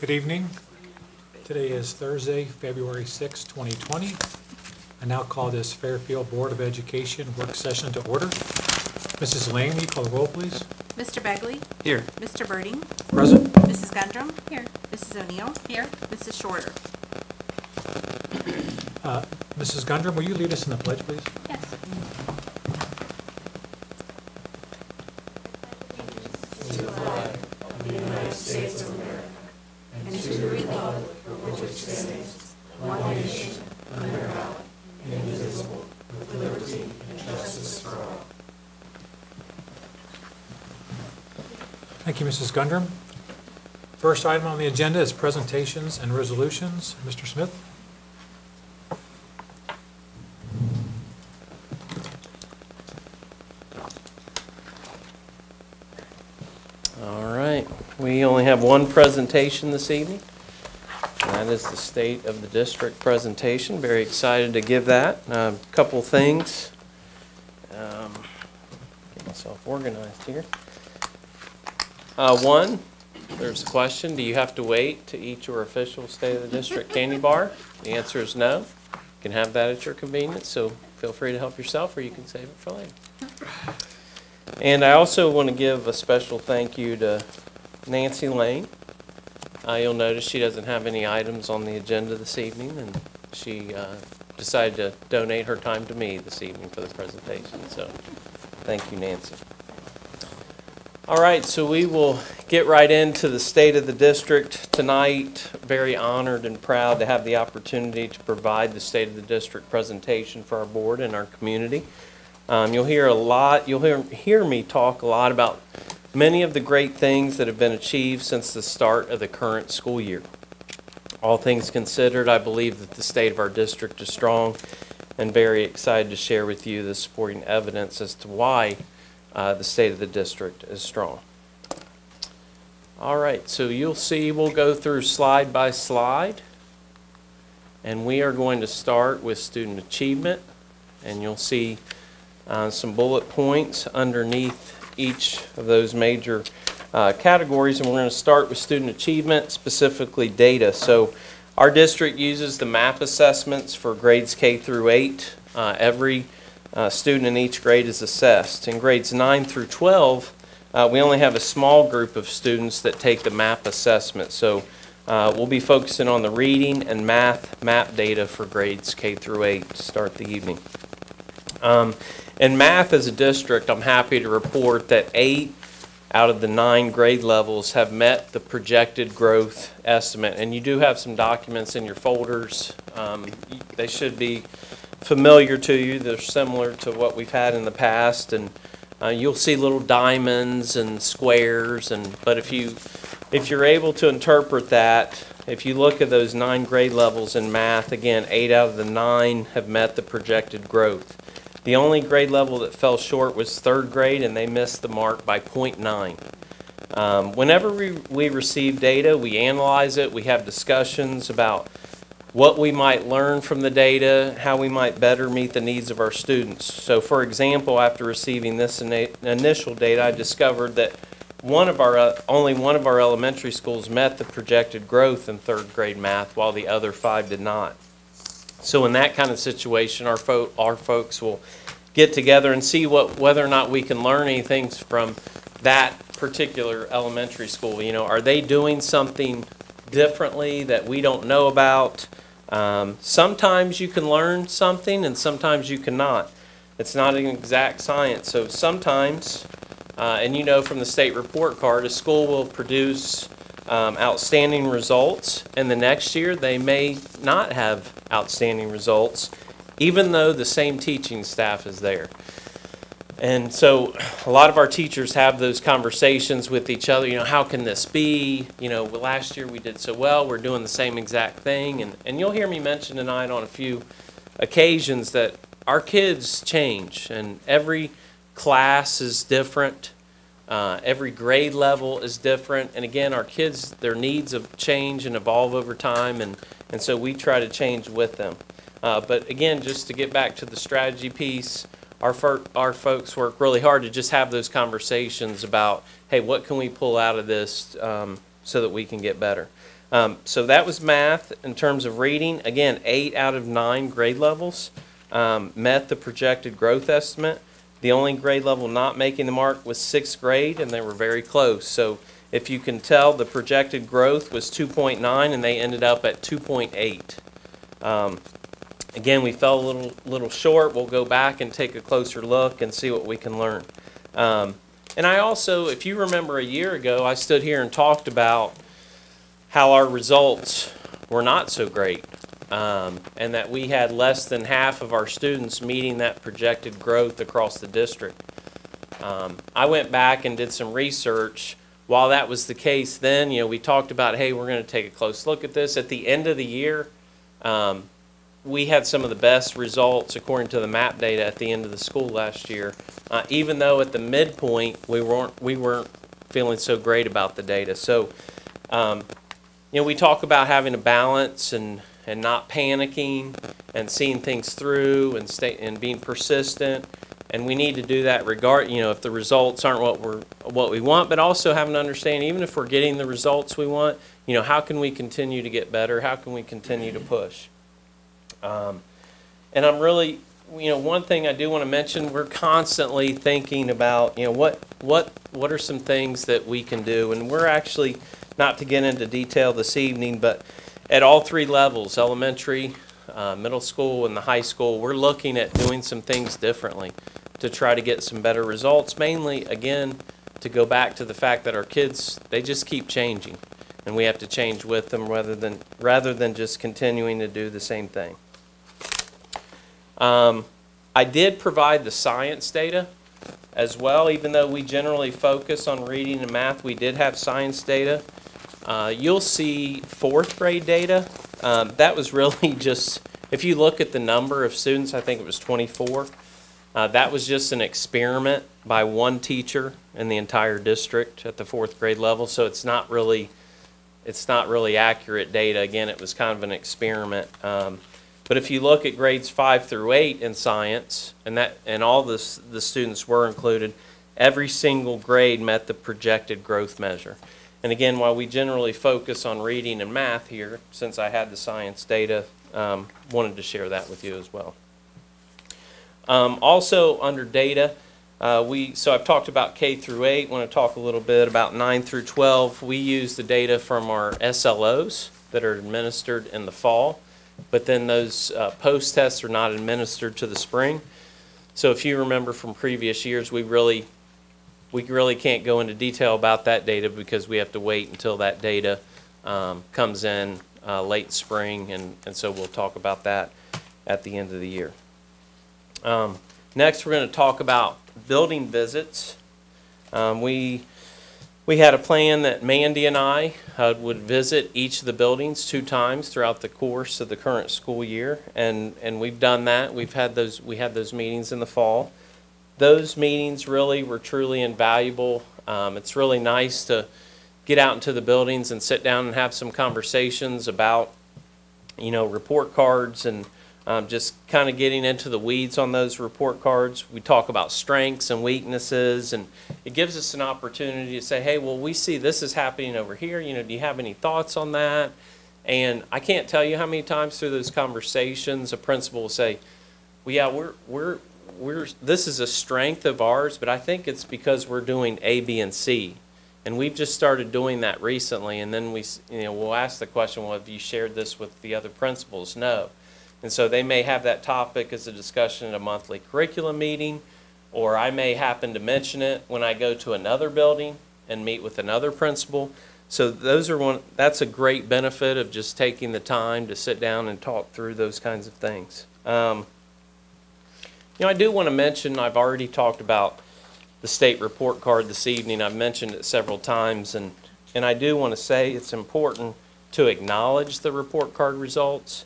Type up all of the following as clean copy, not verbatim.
Good evening. Today is Thursday, February 6, 2020. I now call this Fairfield Board of Education work session to order. Mrs. Lane, will you call the roll, please? Mr. Begley? Here. Mr. Birding? Present. Mrs. Gundrum? Here. Mrs. O'Neill? Here. Mrs. Shorter? Mrs. Gundrum, will you lead us in the pledge, please? Yes. To the flag of the United States of America and to the republic for which it stands, one nation, under God, indivisible, with liberty and justice for all. Thank you, Mrs. Gundrum. First item on the agenda is presentations and resolutions. Mr. Smith? All right. We only have one presentation this evening, and that is the State of the District presentation. Very excited to give that. A couple things. Get myself organized here. One, there's a question. Do you have to wait to eat your official State of the District candy bar? The answer is no. You can have that at your convenience, so feel free to help yourself, or you can save it for later. And I also want to give a special thank you to Nancy Lane. You'll notice she doesn't have any items on the agenda this evening, and she decided to donate her time to me this evening for the presentation. So thank you, Nancy. All right, so we will get right into the State of the District tonight. Very honored and proud to have the opportunity to provide the State of the District presentation for our board and our community. You'll hear me talk a lot about many of the great things that have been achieved since the start of the current school year. All things considered, I believe that the state of our district is strong, and very excited to share with you the supporting evidence as to why the state of the district is strong. All right, so you'll see we'll go through slide by slide, and we are going to start with student achievement, and you'll see some bullet points underneath each of those major categories, and we're going to start with student achievement, specifically data. So our district uses the MAP assessments for grades K through 8. Every student in each grade is assessed. In grades 9 through 12, we only have a small group of students that take the MAP assessment. So we'll be focusing on the reading and math MAP data for grades K through 8 to start the evening. In math as a district, I'm happy to report that 8 out of the 9 grade levels have met the projected growth estimate. And you do have some documents in your folders. They should be familiar to you. They're similar to what we've had in the past. And you'll see little diamonds and squares. But if you're able to interpret that, if you look at those 9 grade levels in math, again, 8 out of the 9 have met the projected growth. The only grade level that fell short was 3rd grade, and they missed the mark by 0.9. Whenever we receive data, we analyze it. We have discussions about what we might learn from the data, how we might better meet the needs of our students. So, for example, after receiving this initial data, I discovered that only one of our elementary schools met the projected growth in 3rd grade math, while the other 5 did not. So in that kind of situation, our folks will get together and see whether or not we can learn anything from that particular elementary school. You know, are they doing something differently that we don't know about? Sometimes you can learn something and sometimes you cannot. It's not an exact science. So sometimes, and you know from the state report card, a school will produce outstanding results, and the next year they may not have outstanding results, even though the same teaching staff is there. And so a lot of our teachers have those conversations with each other. You know, how can this be? You know, last year we did so well, we're doing the same exact thing. And you'll hear me mention tonight on a few occasions that our kids change, and every class is different. Every grade level is different, and again, our kids, their needs of change and evolve over time, and so we try to change with them. But again, just to get back to the strategy piece, our folks work really hard to just have those conversations about, hey, what can we pull out of this so that we can get better? So that was math. In terms of reading, again, 8 out of 9 grade levels met the projected growth estimate. The only grade level not making the mark was 6th grade, and they were very close. So if you can tell, the projected growth was 2.9, and they ended up at 2.8. Again, we fell a little short. We'll go back and take a closer look and see what we can learn. And I also, if you remember a year ago, I stood here and talked about how our results were not so great, and that we had less than half of our students meeting that projected growth across the district. I went back and did some research. While that was the case then, we talked about, hey, we're going to take a close look at this. At the end of the year, we had some of the best results according to the MAP data at the end of the school last year, even though at the midpoint we weren't feeling so great about the data. So, we talk about having a balance and not panicking and seeing things through and being persistent. And we need to do that if the results aren't what we want, but also have an understanding, even if we're getting the results we want, how can we continue to get better? How can we continue to push? And I'm really, one thing I do want to mention, we're constantly thinking about, what are some things that we can do? And we're actually, not to get into detail this evening, but at all 3 levels, elementary, middle school, and the high school, we're looking at doing some things differently to try to get some better results. Mainly, again, to go back to the fact that our kids, they just keep changing, and we have to change with them rather than just continuing to do the same thing. I did provide the science data as well. Even though we generally focus on reading and math, we did have science data. You'll see 4th grade data. That was really just, if you look at the number of students, I think it was 24. That was just an experiment by one teacher in the entire district at the 4th grade level. So it's not really accurate data. Again, it was kind of an experiment. But if you look at grades 5 through 8 in science, and all the students were included, every single grade met the projected growth measure. And again, while we generally focus on reading and math here, since I had the science data, wanted to share that with you as well. Also under data, so I've talked about K through 8. Want to talk a little bit about 9 through 12. We use the data from our SLOs that are administered in the fall, but then those post tests are not administered to the spring. So if you remember from previous years, we really can't go into detail about that data because we have to wait until that data comes in late spring, and so we'll talk about that at the end of the year. Next, we're going to talk about building visits. We had a plan that Mandy and I would visit each of the buildings 2 times throughout the course of the current school year, and we've done that. We had those meetings in the fall. Those meetings really were truly invaluable. It's really nice to get out into the buildings and sit down and have some conversations about, report cards and just kind of getting into the weeds on those report cards. We talk about strengths and weaknesses, and it gives us an opportunity to say, hey, well, we see this is happening over here. Do you have any thoughts on that? And I can't tell you how many times through those conversations a principal will say, well, yeah, this is a strength of ours, but I think it's because we're doing A, B, and C. And we've just started doing that recently, and then we'll ask the question, well, have you shared this with the other principals? No. And so they may have that topic as a discussion at a monthly curriculum meeting, or I may happen to mention it when I go to another building and meet with another principal. So that's a great benefit of just taking the time to sit down and talk through those kinds of things. I do want to mention, I've already talked about the state report card this evening. I've mentioned it several times, and I do want to say it's important to acknowledge the report card results.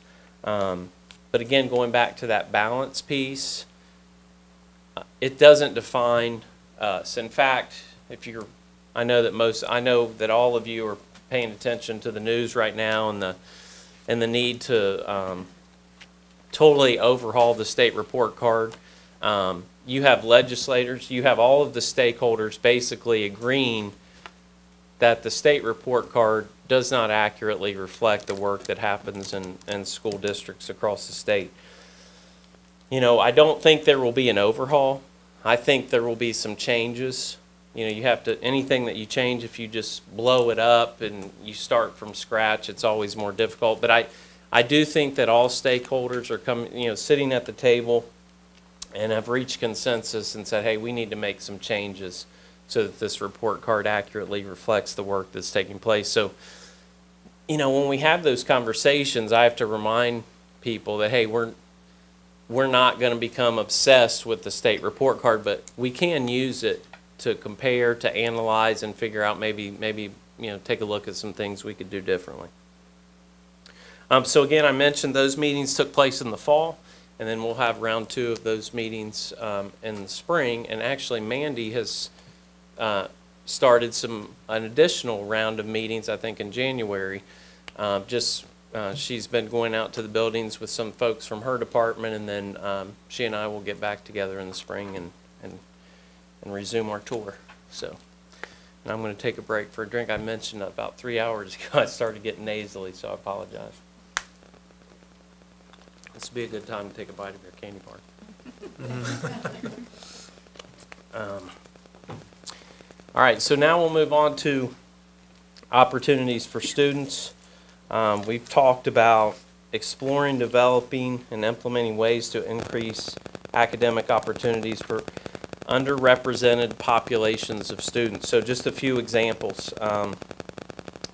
But again, going back to that balance piece, it doesn't define us. In fact, I know that all of you are paying attention to the news right now and the need to totally overhaul the state report card. You have legislators, you have all of the stakeholders basically agreeing that the state report card does not accurately reflect the work that happens in school districts across the state. You know, I don't think there will be an overhaul. I think there will be some changes. You know, you have to, anything that you change, if you just blow it up and you start from scratch, it's always more difficult. But I do think that all stakeholders are coming, you know, sitting at the table and have reached consensus and said, hey, we need to make some changes so that this report card accurately reflects the work that's taking place. So, you know, when we have those conversations, I have to remind people that, hey, we're not going to become obsessed with the state report card, but we can use it to compare, to analyze, and figure out maybe you know, take a look at some things we could do differently. So again, I mentioned those meetings took place in the fall, and then we'll have round 2 of those meetings in the spring. And actually, Mandy has started an additional round of meetings, I think, in January. She's been going out to the buildings with some folks from her department, and then she and I will get back together in the spring and resume our tour. So, and I'm going to take a break for a drink. I mentioned about 3 hours ago I started getting nasally, so I apologize. This would be a good time to take a bite of your candy bar. All right, so now we'll move on to opportunities for students. We've talked about exploring, developing, and implementing ways to increase academic opportunities for underrepresented populations of students. So just a few examples.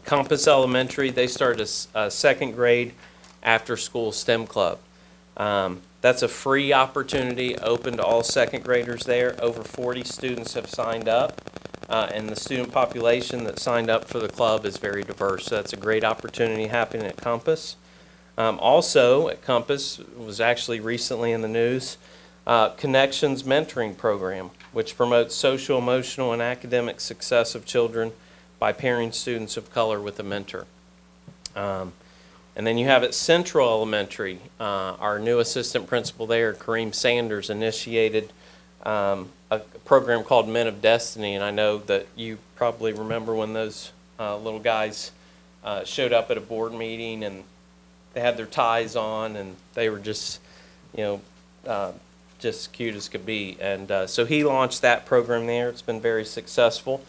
Compass Elementary, they started a second grade after-school STEM club. That's a free opportunity open to all second graders there. Over 40 students have signed up. And the student population that signed up for the club is very diverse. So that's a great opportunity happening at Compass. Also at Compass, was actually recently in the news, Connections Mentoring Program, which promotes social, emotional, and academic success of children by pairing students of color with a mentor. And then you have at Central Elementary, our new assistant principal there, Kareem Sanders, initiated a program called Men of Destiny, and I know that you probably remember when those little guys showed up at a board meeting and they had their ties on and they were just, you know, just cute as could be. And so he launched that program there. It's been very successful.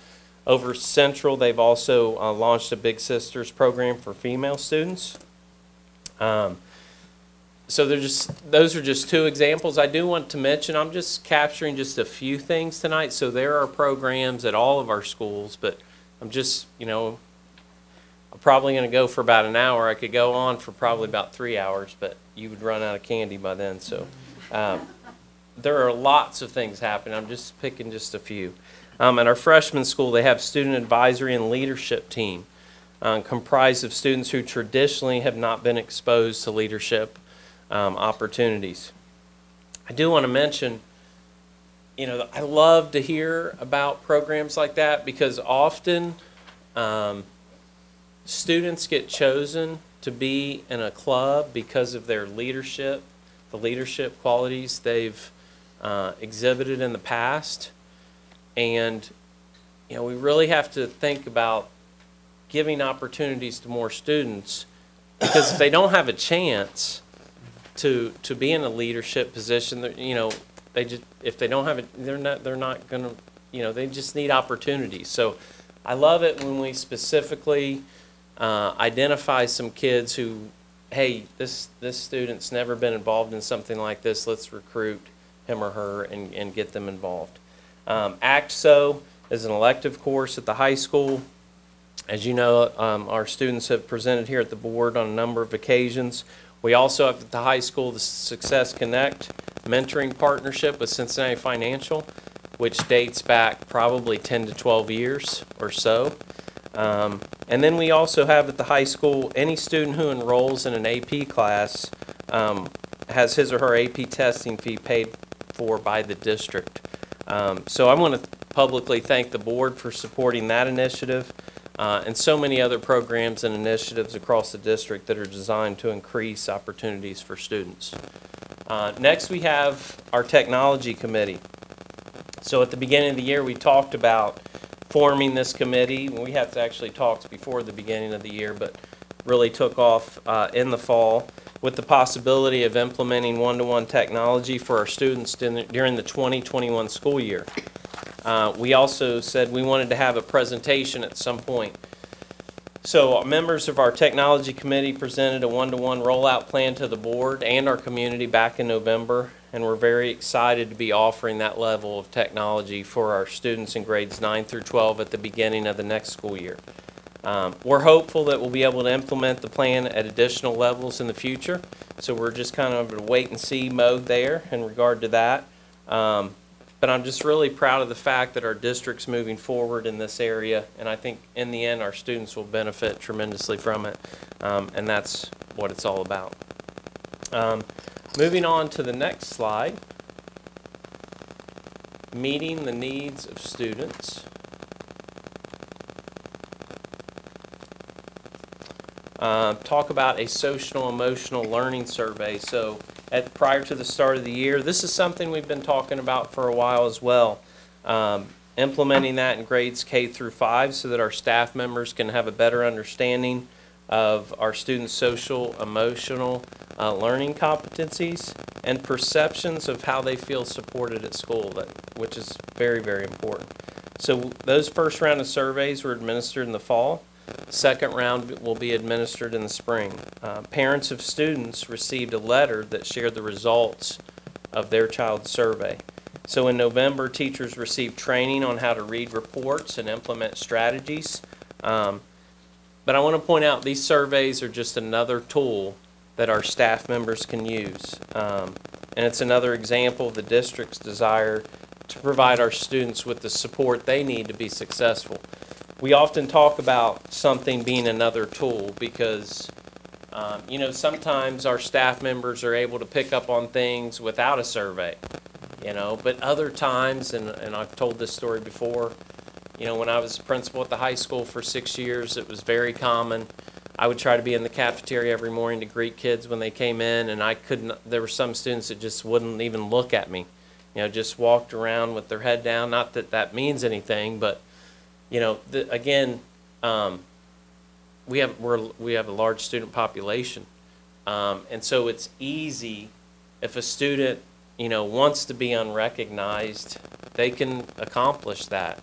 Over Central, they've also launched a Big Sisters program for female students. So those are just 2 examples. I do want to mention, I'm just capturing just a few things tonight. So there are programs at all of our schools, but I'm just, you know, I'm probably going to go for about an hour. I could go on for probably about 3 hours, but you would run out of candy by then. So there are lots of things happening. I'm just picking just a few. At our freshman school, they have student advisory and leadership team comprised of students who traditionally have not been exposed to leadership opportunities. I do want to mention, you know, I love to hear about programs like that because often students get chosen to be in a club because of their leadership, the leadership qualities they've exhibited in the past. And, you know, we really have to think about giving opportunities to more students because if they don't have a chance to be in a leadership position, you know, they just, if they don't have it, they're not going to, you know, they just need opportunities. So I love it when we specifically identify some kids who, hey, this student's never been involved in something like this. Let's recruit him or her and get them involved. ACT-SO is an elective course at the high school. As you know, our students have presented here at the board on a number of occasions. We also have at the high school the Success Connect mentoring partnership with Cincinnati Financial, which dates back probably 10 to 12 years or so. And then we also have at the high school, any student who enrolls in an AP class has his or her AP testing fee paid for by the district. So I want to publicly thank the board for supporting that initiative and so many other programs and initiatives across the district that are designed to increase opportunities for students. Next we have our technology committee. So at the beginning of the year we talked about forming this committee. We had to actually talk before the beginning of the year, but really took off in the fall with the possibility of implementing one-to-one technology for our students during the 2021 school year. We also said we wanted to have a presentation at some point. So members of our technology committee presented a one-to-one rollout plan to the board and our community back in November, and we're very excited to be offering that level of technology for our students in grades 9 through 12 at the beginning of the next school year. We're hopeful that we'll be able to implement the plan at additional levels in the future, so we're just kind of in a wait-and-see mode there in regard to that. But I'm just really proud of the fact that our district's moving forward in this area, and I think in the end our students will benefit tremendously from it, and that's what it's all about. Moving on to the next slide, meeting the needs of students. Talk about a social emotional learning survey. So prior to the start of the year, this is something we've been talking about for a while as well. Implementing that in grades K through 5 so that our staff members can have a better understanding of our students' social emotional learning competencies and perceptions of how they feel supported at school, which is very, very important. So those first round of surveys were administered in the fall. Second round will be administered in the spring. Parents of students received a letter that shared the results of their child's survey. So in November, teachers received training on how to read reports and implement strategies. But I want to point out these surveys are just another tool that our staff members can use. And it's another example of the district's desire to provide our students with the support they need to be successful. We often talk about something being another tool because, you know, sometimes our staff members are able to pick up on things without a survey, you know, but other times, and I've told this story before, you know, when I was principal at the high school for 6 years, it was very common. I would try to be in the cafeteria every morning to greet kids when they came in, and I couldn't, there were some students that just wouldn't even look at me, you know, just walked around with their head down. Not that that means anything, but you know, again, we have a large student population, and so it's easy if a student, you know, wants to be unrecognized, they can accomplish that.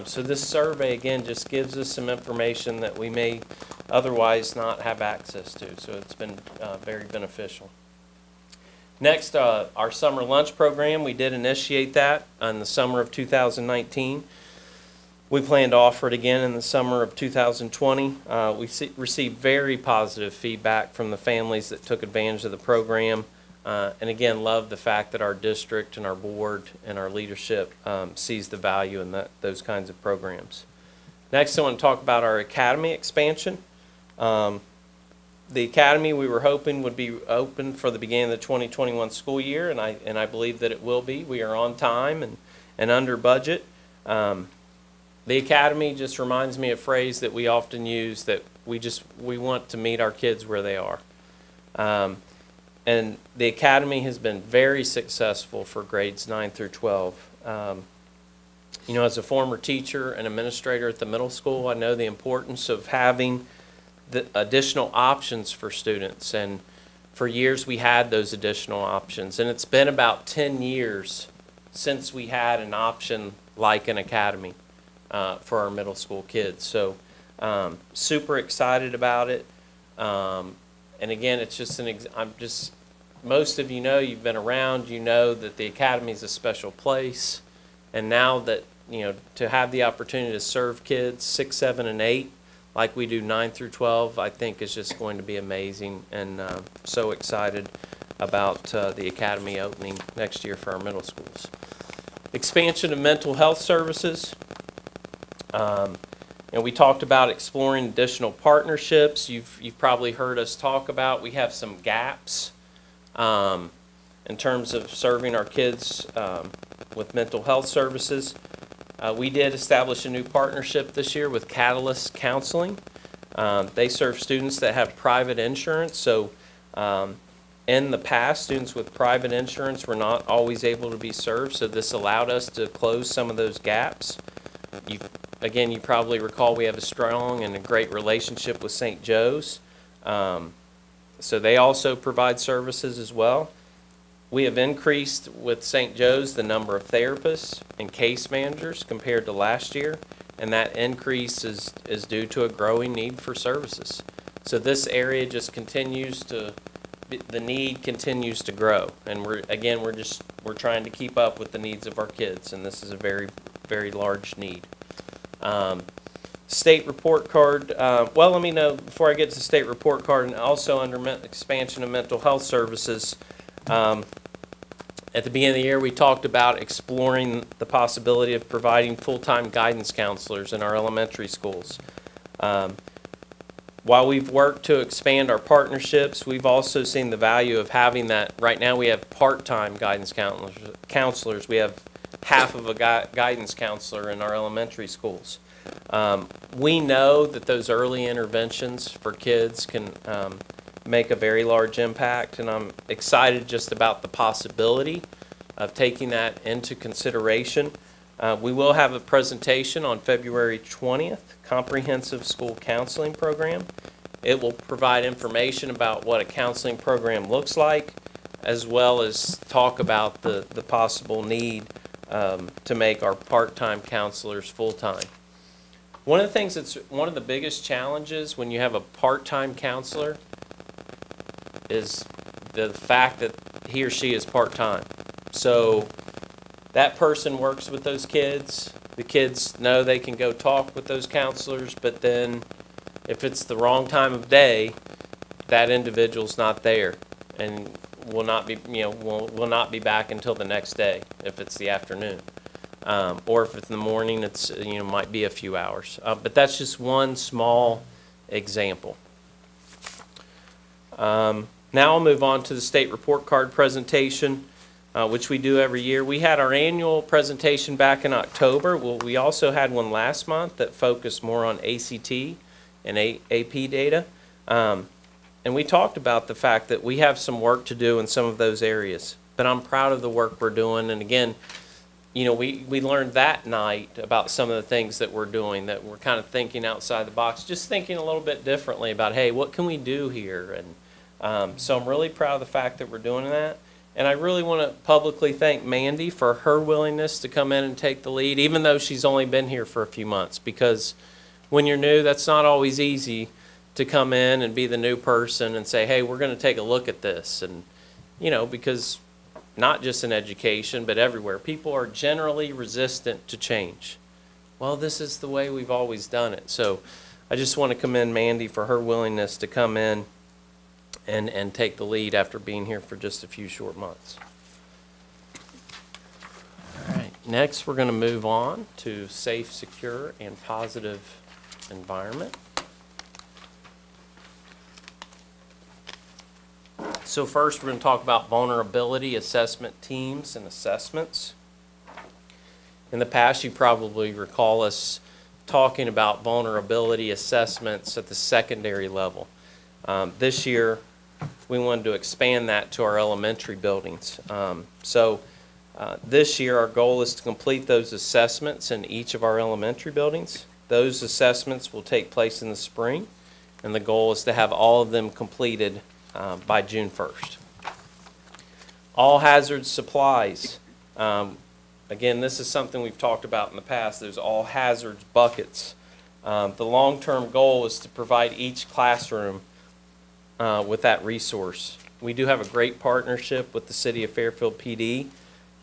So this survey again just gives us some information that we may otherwise not have access to. So it's been very beneficial. Next, our summer lunch program. We did initiate that in the summer of 2019. We plan to offer it again in the summer of 2020. We received very positive feedback from the families that took advantage of the program. And again, love the fact that our district and our board and our leadership sees the value in those kinds of programs. Next, I want to talk about our academy expansion. The academy we were hoping would be open for the beginning of the 2021 school year, and I believe that it will be. We are on time and under budget. The academy just reminds me of a phrase that we often use, that we want to meet our kids where they are. And the academy has been very successful for grades 9 through 12. You know, as a former teacher and administrator at the middle school, I know the importance of having the additional options for students. And for years we had those additional options. And it's been about 10 years since we had an option like an academy for our middle school kids. So super excited about it. And again, it's just most of you know, you've been around, you know that the academy is a special place. And now that, you know, to have the opportunity to serve kids 6, 7, and 8, like we do 9 through 12, I think is just going to be amazing. And so excited about the academy opening next year for our middle schools. Expansion of mental health services. And we talked about exploring additional partnerships. You've probably heard us talk about, we have some gaps in terms of serving our kids with mental health services. We did establish a new partnership this year with Catalyst Counseling. They serve students that have private insurance. So in the past, students with private insurance were not always able to be served. So this allowed us to close some of those gaps. again, you probably recall we have a strong and a great relationship with St. Joe's. So they also provide services as well. We have increased with St. Joe's the number of therapists and case managers compared to last year, and that increase is due to a growing need for services. So this area just continues to, the need continues to grow, and we're trying to keep up with the needs of our kids, and this is a very, very large need. State report card, well, let me know before I get to the state report card, and also under expansion of mental health services. At the beginning of the year, we talked about exploring the possibility of providing full-time guidance counselors in our elementary schools. While we've worked to expand our partnerships, we've also seen the value of having that. Right now we have part-time guidance counselors. We have half of a guidance counselor in our elementary schools. We know that those early interventions for kids can make a very large impact, and I'm excited just about the possibility of taking that into consideration. We will have a presentation on February 20th, Comprehensive School Counseling Program. It will provide information about what a counseling program looks like, as well as talk about the possible need to make our part-time counselors full-time. One of the things that's one of the biggest challenges when you have a part-time counselor is the fact that he or she is part-time. So that person works with those kids. The kids know they can go talk with those counselors, but then if it's the wrong time of day, that individual's not there and will not be, will not be back until the next day if it's the afternoon. Or if it's in the morning, it's might be a few hours. But that's just one small example. Now I'll move on to the state report card presentation, which we do every year. We had our annual presentation back in October. Well, we also had one last month that focused more on ACT and AP data. And we talked about the fact that we have some work to do in some of those areas. But I'm proud of the work we're doing. And again, we learned that night about some of the things that we're doing, that we're kind of thinking outside the box, just thinking a little bit differently about, hey, what can we do here? And so I'm really proud of the fact that we're doing that. And I really want to publicly thank Mandy for her willingness to come in and take the lead, even though she's only been here for a few months, because when you're new, that's not always easy to come in and be the new person and say, hey, we're going to take a look at this. And, because not just in education, but everywhere, people are generally resistant to change. Well, this is the way we've always done it. So I just want to commend Mandy for her willingness to come in and take the lead after being here for just a few short months. All right, next we're going to move on to safe, secure, and positive environment. So first we're going to talk about vulnerability assessment teams and assessments. In the past, you probably recall us talking about vulnerability assessments at the secondary level. This year, we wanted to expand that to our elementary buildings. This year, our goal is to complete those assessments in each of our elementary buildings. Those assessments will take place in the spring, and the goal is to have all of them completed by June 1st. All hazard supplies. Again, this is something we've talked about in the past. There's all hazards buckets. The long-term goal is to provide each classroom with that resource. We do have a great partnership with the City of Fairfield PD.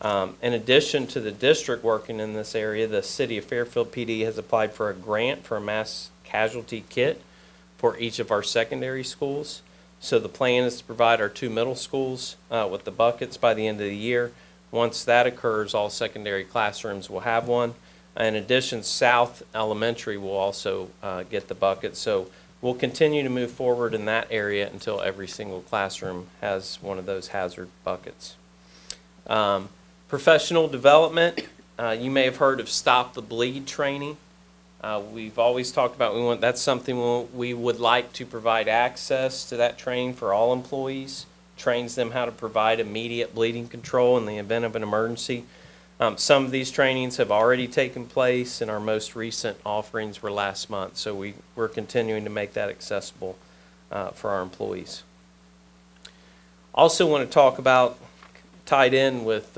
In addition to the district working in this area, the City of Fairfield PD has applied for a grant for a mass casualty kit for each of our secondary schools. So the plan is to provide our 2 middle schools with the buckets by the end of the year. Once that occurs, all secondary classrooms will have one. In addition, South Elementary will also get the bucket. So we'll continue to move forward in that area until every single classroom has one of those hazard buckets. Professional development, you may have heard of Stop the Bleed training. We've always talked about that's something we would like to provide access to that training for all employees, trains them how to provide immediate bleeding control in the event of an emergency. Some of these trainings have already taken place, and our most recent offerings were last month, so we're continuing to make that accessible for our employees. Also want to talk about, tied in with,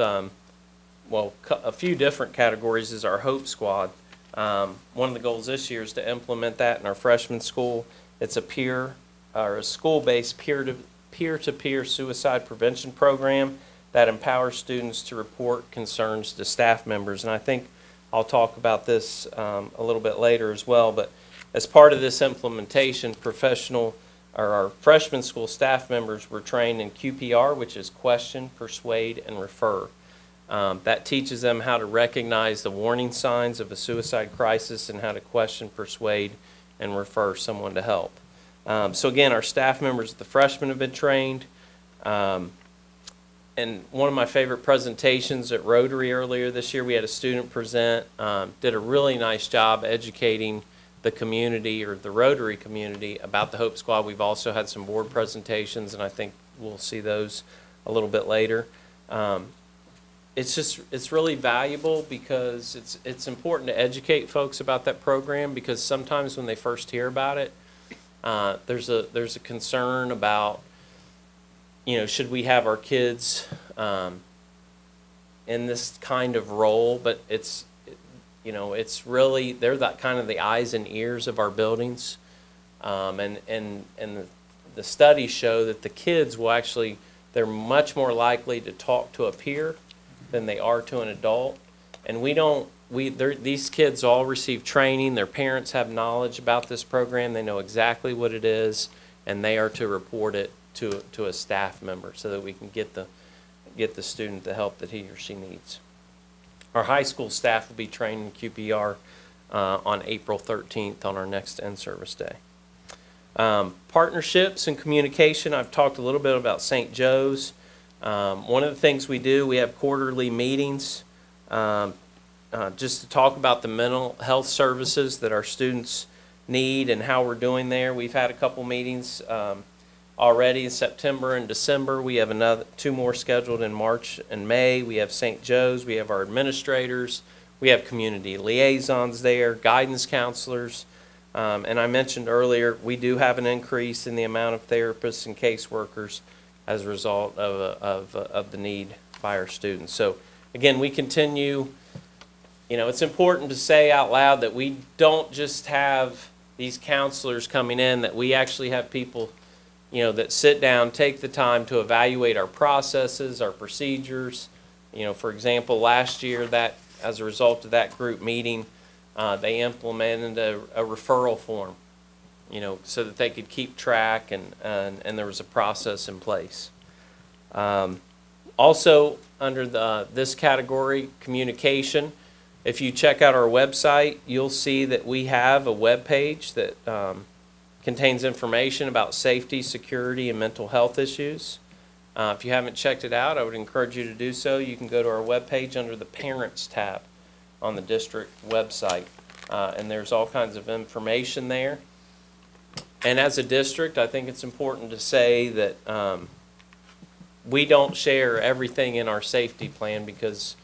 well, a few different categories, is our Hope Squad. One of the goals this year is to implement that in our freshman school. It's a school-based peer-to-peer suicide prevention program that empowers students to report concerns to staff members. And I think I'll talk about this a little bit later as well. But as part of this implementation, our freshman school staff members were trained in QPR, which is question, persuade, and refer. That teaches them how to recognize the warning signs of a suicide crisis and how to question, persuade, and refer someone to help. So again, our staff members, the freshmen, have been trained. And one of my favorite presentations at Rotary earlier this year, we had a student present, did a really nice job educating the community, or the Rotary community, about the Hope Squad. We've also had some board presentations, and I think we'll see those a little bit later. It's really valuable because it's important to educate folks about that program, because sometimes when they first hear about it, there's a concern about, should we have our kids in this kind of role? But it's really, they're that kind of the eyes and ears of our buildings, and the studies show that the kids will actually, they're much more likely to talk to a peer than they are to an adult. And these kids all receive training. Their parents have knowledge about this program. They know exactly what it is, and they are to report it to a staff member so that we can get the student the help that he or she needs. Our high school staff will be trained in QPR on April 13th on our next in-service day. Partnerships and communication, I've talked a little bit about St. Joe's. One of the things we do, we have quarterly meetings just to talk about the mental health services that our students need and how we're doing there. We've had a couple meetings already in September and December. We have two more scheduled in March and May. We have St. Joe's, we have our administrators, we have community liaisons there, guidance counselors, and I mentioned earlier, we do have an increase in the amount of therapists and caseworkers as a result of the need by our students. So again, we continue, it's important to say out loud that we don't just have these counselors coming in, that we actually have people that sit down, take the time to evaluate our processes, our procedures. For example, last year, that as a result of that group meeting, they implemented a referral form, so that they could keep track, and there was a process in place. Also, under this category, communication, if you check out our website, you'll see that we have a web page that contains information about safety, security, and mental health issues. If you haven't checked it out, I would encourage you to do so. You can go to our webpage under the Parents tab on the district website, and there's all kinds of information there. And as a district, I think it's important to say that we don't share everything in our safety plan because,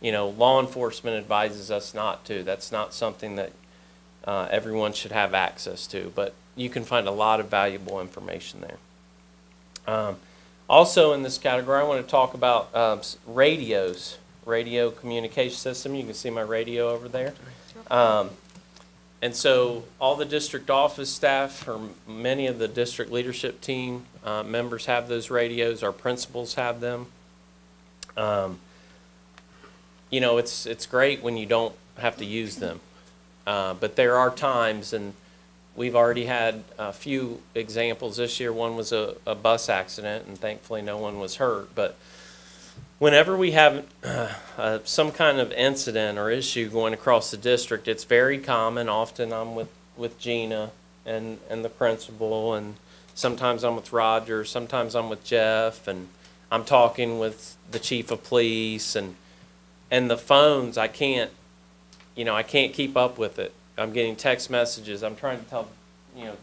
law enforcement advises us not to. That's not something that everyone should have access to, but you can find a lot of valuable information there. Also in this category, I want to talk about radios, radio communication system. You can see my radio over there. And so all the district office staff, or many of the district leadership team members have those radios. Our principals have them. It's great when you don't have to use them. But there are times, and we've already had a few examples this year. One was a bus accident, and thankfully no one was hurt. But whenever we have some kind of incident or issue going across the district, it's very common. Often I'm with Gina and the principal, and sometimes I'm with Roger, sometimes I'm with Jeff, and I'm talking with the chief of police, and the phones, I can't keep up with it. I'm getting text messages. I'm trying to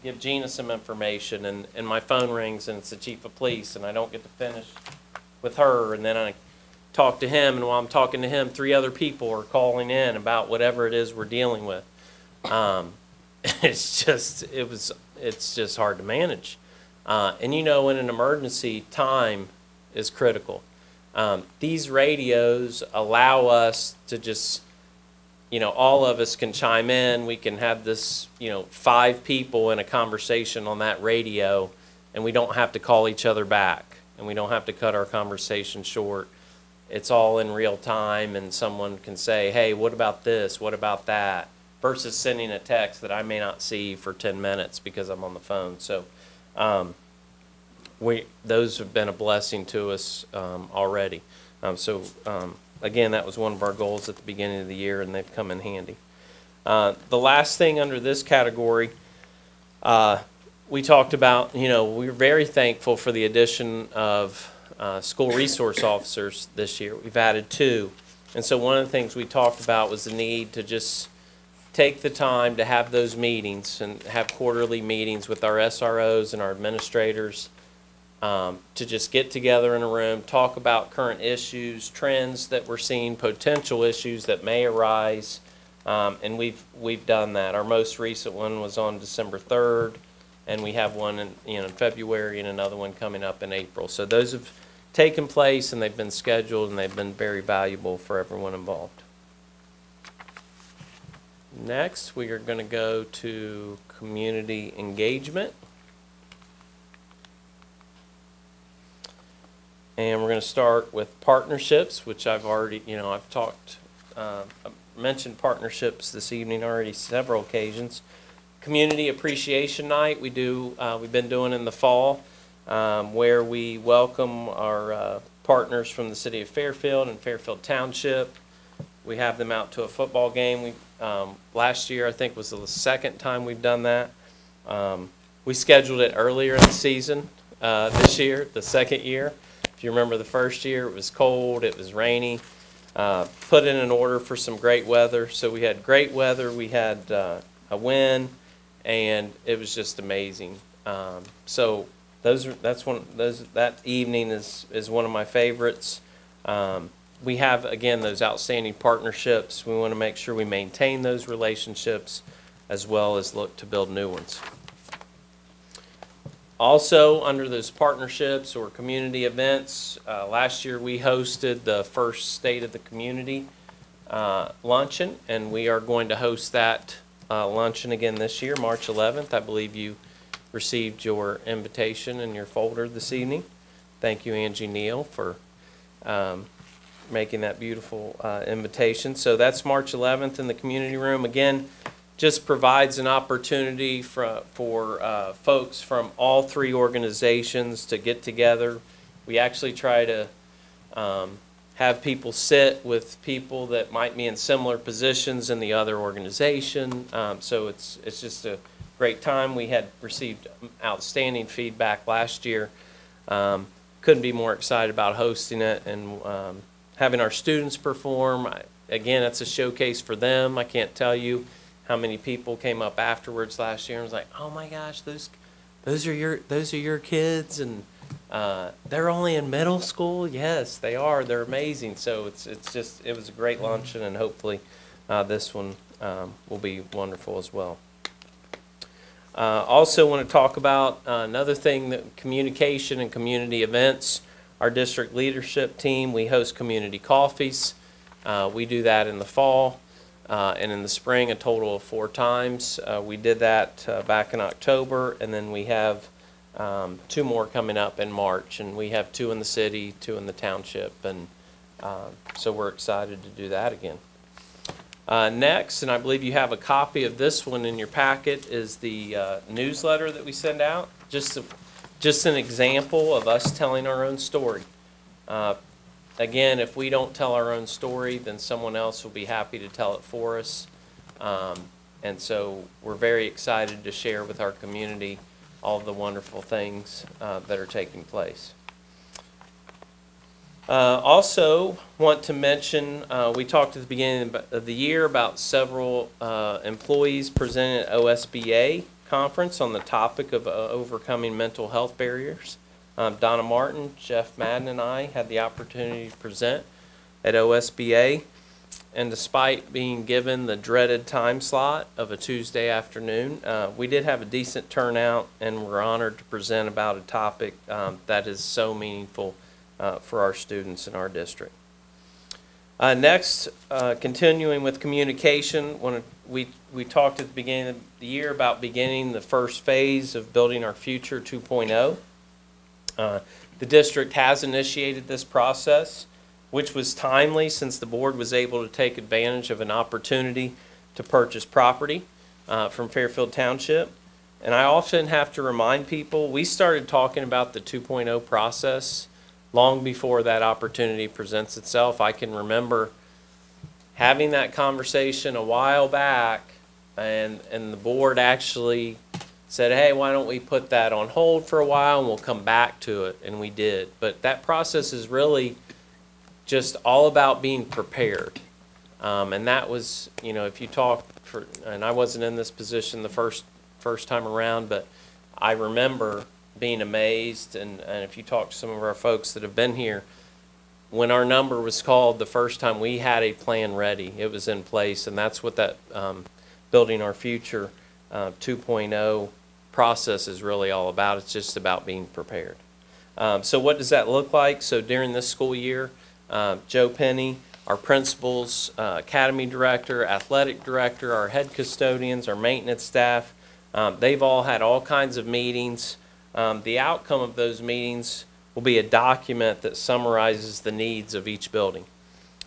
give Gina some information, and my phone rings, and it's the chief of police, and I don't get to finish with her, and then talk to him, and while I'm talking to him, 3 other people are calling in about whatever it is we're dealing with. It's just hard to manage. And you know, in an emergency, time is critical. These radios allow us to just, you know, all of us can chime in. We can have this, you know, 5 people in a conversation on that radio, and we don't have to call each other back, and we don't have to cut our conversation short. It's all in real time, and someone can say, hey, what about this? What about that? Versus sending a text that I may not see for 10 minutes because I'm on the phone. So those have been a blessing to us already. Again, that was one of our goals at the beginning of the year, and they've come in handy. The last thing under this category, we talked about, you know, we're very thankful for the addition of school resource officers this year. We've added 2. And so one of the things we talked about was the need to just take the time to have those meetings and have quarterly meetings with our SROs and our administrators to just get together in a room, talk about current issues, trends that we're seeing, potential issues that may arise, and we've done that. Our most recent one was on December 3rd, and we have one in February and another one coming up in April. So those have taken place, and they've been scheduled, and they've been very valuable for everyone involved. Next, we are going to go to community engagement. And we're going to start with partnerships, which I've already, you know, I've mentioned partnerships this evening already several occasions. Community Appreciation Night we've been doing in the fall, where we welcome our partners from the city of Fairfield and Fairfield Township. We have them out to a football game. Last year, I think, was the second time we've done that. We scheduled it earlier in the season this year, the second year. If you remember the first year, it was cold, it was rainy. Put in an order for some great weather. So we had great weather, we had a wind, and it was just amazing. So that evening is one of my favorites. We have, again, those outstanding partnerships. We want to make sure we maintain those relationships as well as look to build new ones. Also, under those partnerships or community events, last year we hosted the first State of the Community luncheon, and we are going to host that luncheon again this year, March 11th. I believe you received your invitation in your folder this evening. Thank you, Angie Neal, for making that beautiful invitation. So that's March 11th in the community room. Again, just provides an opportunity for folks from all 3 organizations to get together. We actually try to have people sit with people that might be in similar positions in the other organization. So it's just a great time. We had received outstanding feedback last year. Couldn't be more excited about hosting it and having our students perform. Again, it's a showcase for them. I can't tell you how many people came up afterwards last year and was like, "Oh my gosh, those are your kids, and they're only in middle school." Yes, they are. They're amazing. So it was a great luncheon, and hopefully this one will be wonderful as well. Also want to talk about another thing, that communication and community events. Our district leadership team, we host community coffees. We do that in the fall and in the spring a total of 4 times. We did that back in October, and then we have 2 more coming up in March, and we have 2 in the city, 2 in the township, and so we're excited to do that again. Next, and I believe you have a copy of this one in your packet, is the newsletter that we send out. Just an example of us telling our own story. Again, if we don't tell our own story, then someone else will be happy to tell it for us. And so we're very excited to share with our community all of the wonderful things that are taking place. Also want to mention, we talked at the beginning of the year about several employees presenting at OSBA Conference on the topic of overcoming mental health barriers. Donna Martin, Jeff Madden, and I had the opportunity to present. at OSBA. And despite being given the dreaded time slot of a Tuesday afternoon, we did have a decent turnout, and we're honored to present about a topic that is so meaningful for our students in our district. Next, continuing with communication, we talked at the beginning of the year about beginning the first phase of Building Our Future 2.0. The district has initiated this process, which was timely since the board was able to take advantage of an opportunity to purchase property from Fairfield Township. And I often have to remind people, we started talking about the 2.0 process long before that opportunity presents itself. I can remember having that conversation a while back, and the board actually said, hey, why don't we put that on hold for a while and we'll come back to it, and we did. But that process is really just all about being prepared. And that was, you know, if you talk for, and I wasn't in this position the first time around, but I remember being amazed, and if you talk to some of our folks that have been here, when our number was called the first time, we had a plan ready. It was in place, and that's what that Building Our Future 2.0 process is really all about. It's just about being prepared. So what does that look like? So during this school year, Joe Penny, our principals, academy director, athletic director, our head custodians, our maintenance staff, they've all had all kinds of meetings. The outcome of those meetings will be a document that summarizes the needs of each building.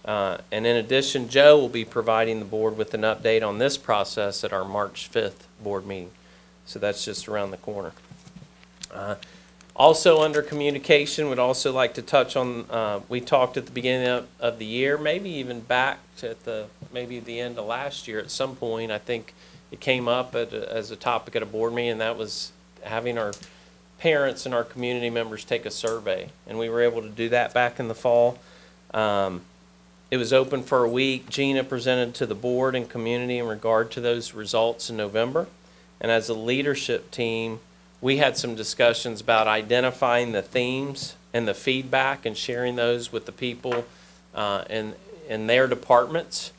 And in addition, Joe will be providing the board with an update on this process at our March 5th board meeting. So that's just around the corner. Also under communication, would also like to touch on, we talked at the beginning of the year, maybe even back to maybe the end of last year at some point. I think it came up as a topic at a board meeting, and that was having our parents and our community members take a survey. And we were able to do that back in the fall. It was open for a week. Gina presented to the board and community in regard to those results in November. And as a leadership team, we had some discussions about identifying the themes and the feedback and sharing those with the people in their departments.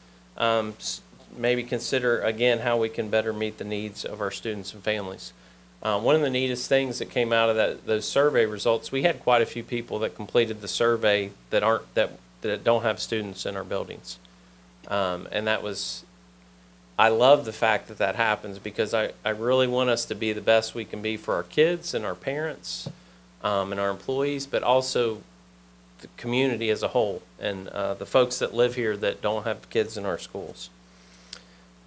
Maybe consider, again, how we can better meet the needs of our students and families. One of the neatest things that came out of those survey results, we had quite a few people that completed the survey that don't have students in our buildings. And that was, I love the fact that that happens, because I really want us to be the best we can be for our kids and our parents and our employees, but also the community as a whole, and the folks that live here that don't have kids in our schools.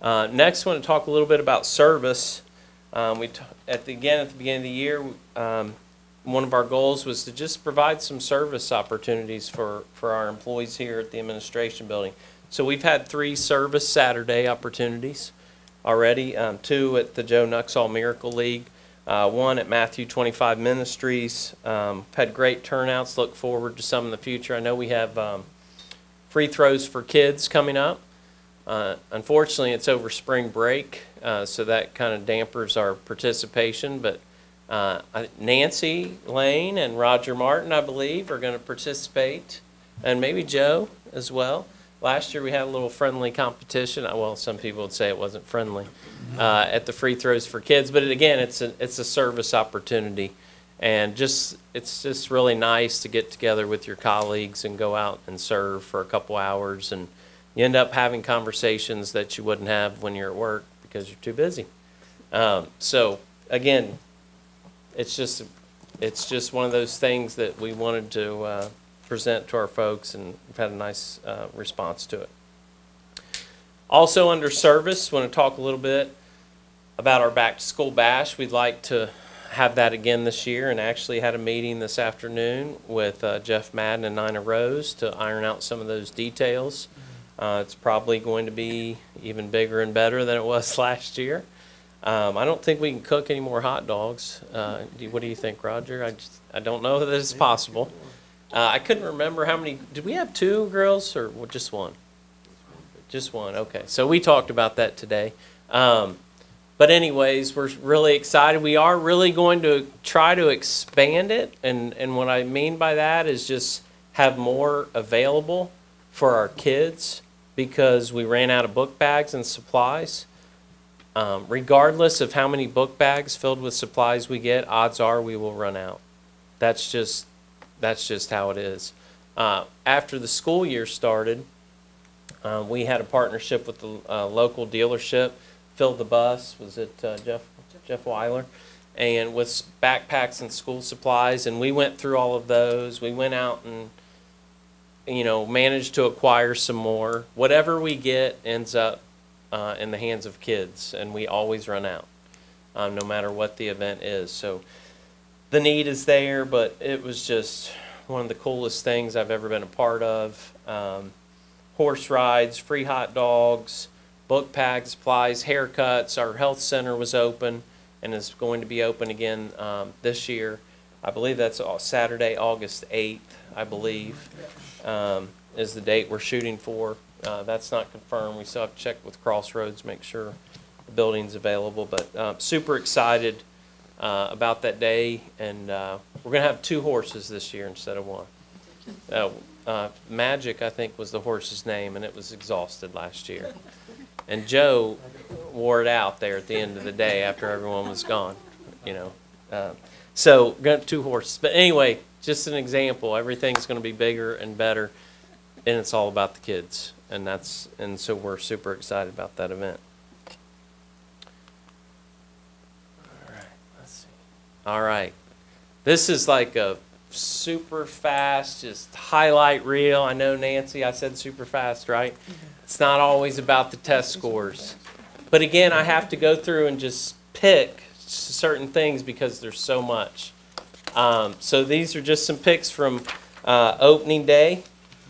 Next, I want to talk a little bit about service. At the beginning of the year, one of our goals was to just provide some service opportunities for our employees here at the administration building. So we've had 3 service Saturday opportunities already, 2 at the Joe Nuxall Miracle League, 1 at Matthew 25 Ministries. Had great turnouts, look forward to some in the future. I know we have free throws for kids coming up. Unfortunately, it's over spring break, so that kind of dampers our participation, but Nancy Lane and Roger Martin, I believe, are going to participate, and maybe Joe as well. Last year we had a little friendly competition. Well, some people would say it wasn't friendly at the free throws for kids, but again, it's a service opportunity, and it's just really nice to get together with your colleagues and go out and serve for a couple hours, and you end up having conversations that you wouldn't have when you're at work because you're too busy. So again, it's just one of those things that we wanted to present to our folks, and we've had a nice response to it. Also under service, want to talk a little bit about our back to school bash. We'd like to have that again this year, and actually had a meeting this afternoon with Jeff Madden and Nina Rose to iron out some of those details. It's probably going to be even bigger and better than it was last year. I don't think we can cook any more hot dogs. What do you think, Roger? I don't know that it's possible. I couldn't remember how many. Did we have 2 grills or just 1? Just 1. Okay. So we talked about that today. But anyways, we're really excited. We are really going to try to expand it. And what I mean by that is just have more available for our kids because we ran out of book bags and supplies. Regardless of how many book bags filled with supplies we get, odds are we will run out. That's just how it is. After the school year started, we had a partnership with the local dealership, filled the bus, was it Jeff Weiler, and with backpacks and school supplies, and we went through all of those. We went out and managed to acquire some more. Whatever we get ends up in the hands of kids, and we always run out, no matter what the event is. So the need is there, but it was just one of the coolest things I've ever been a part of. Horse rides, free hot dogs, book bags, supplies, haircuts. Our health center was open and is going to be open again this year. I believe that's Saturday, August 8th, I believe, is the date we're shooting for. That's not confirmed. We still have to check with Crossroads, make sure the building's available. But super excited about that day. And we're going to have 2 horses this year instead of 1. Magic, I think, was the horse's name, and it was exhausted last year. And Joe wore it out there at the end of the day after everyone was gone, So, got 2 horses. But anyway, just an example. Everything's going to be bigger and better, and it's all about the kids. And so we're super excited about that event. All right, let's see. All right. This is like a super fast, just highlight reel. I know, Nancy, I said super fast, right? It's not always about the test scores. But again, I have to go through and just pick certain things because there's so much. So these are just some picks from opening day.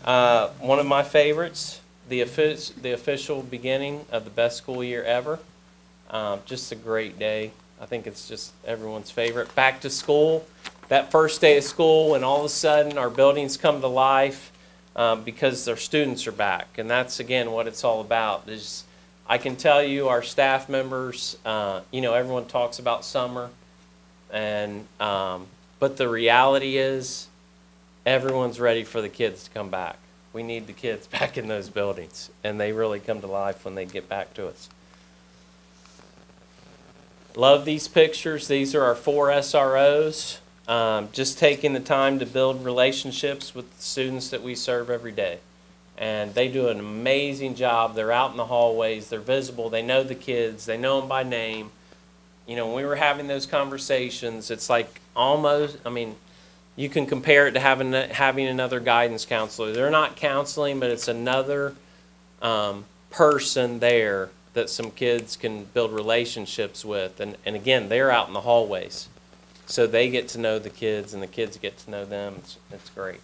One of my favorites, the official beginning of the best school year ever. Just a great day. I think it's just everyone's favorite. Back to school, that first day of school when all of a sudden our buildings come to life because their students are back. And that's, again, what it's all about. I can tell you our staff members, everyone talks about summer, and but the reality is everyone's ready for the kids to come back. We need the kids back in those buildings, and they really come to life when they get back to us. Love these pictures. These are our 4 SROs. Just taking the time to build relationships with the students that we serve every day. And they do an amazing job. They're out in the hallways. They're visible. They know the kids. They know them by name. When we were having those conversations, it's like almost, you can compare it to having another guidance counselor. They're not counseling, but it's another person there that some kids can build relationships with. And again, they're out in the hallways. So they get to know the kids, and the kids get to know them. It's great.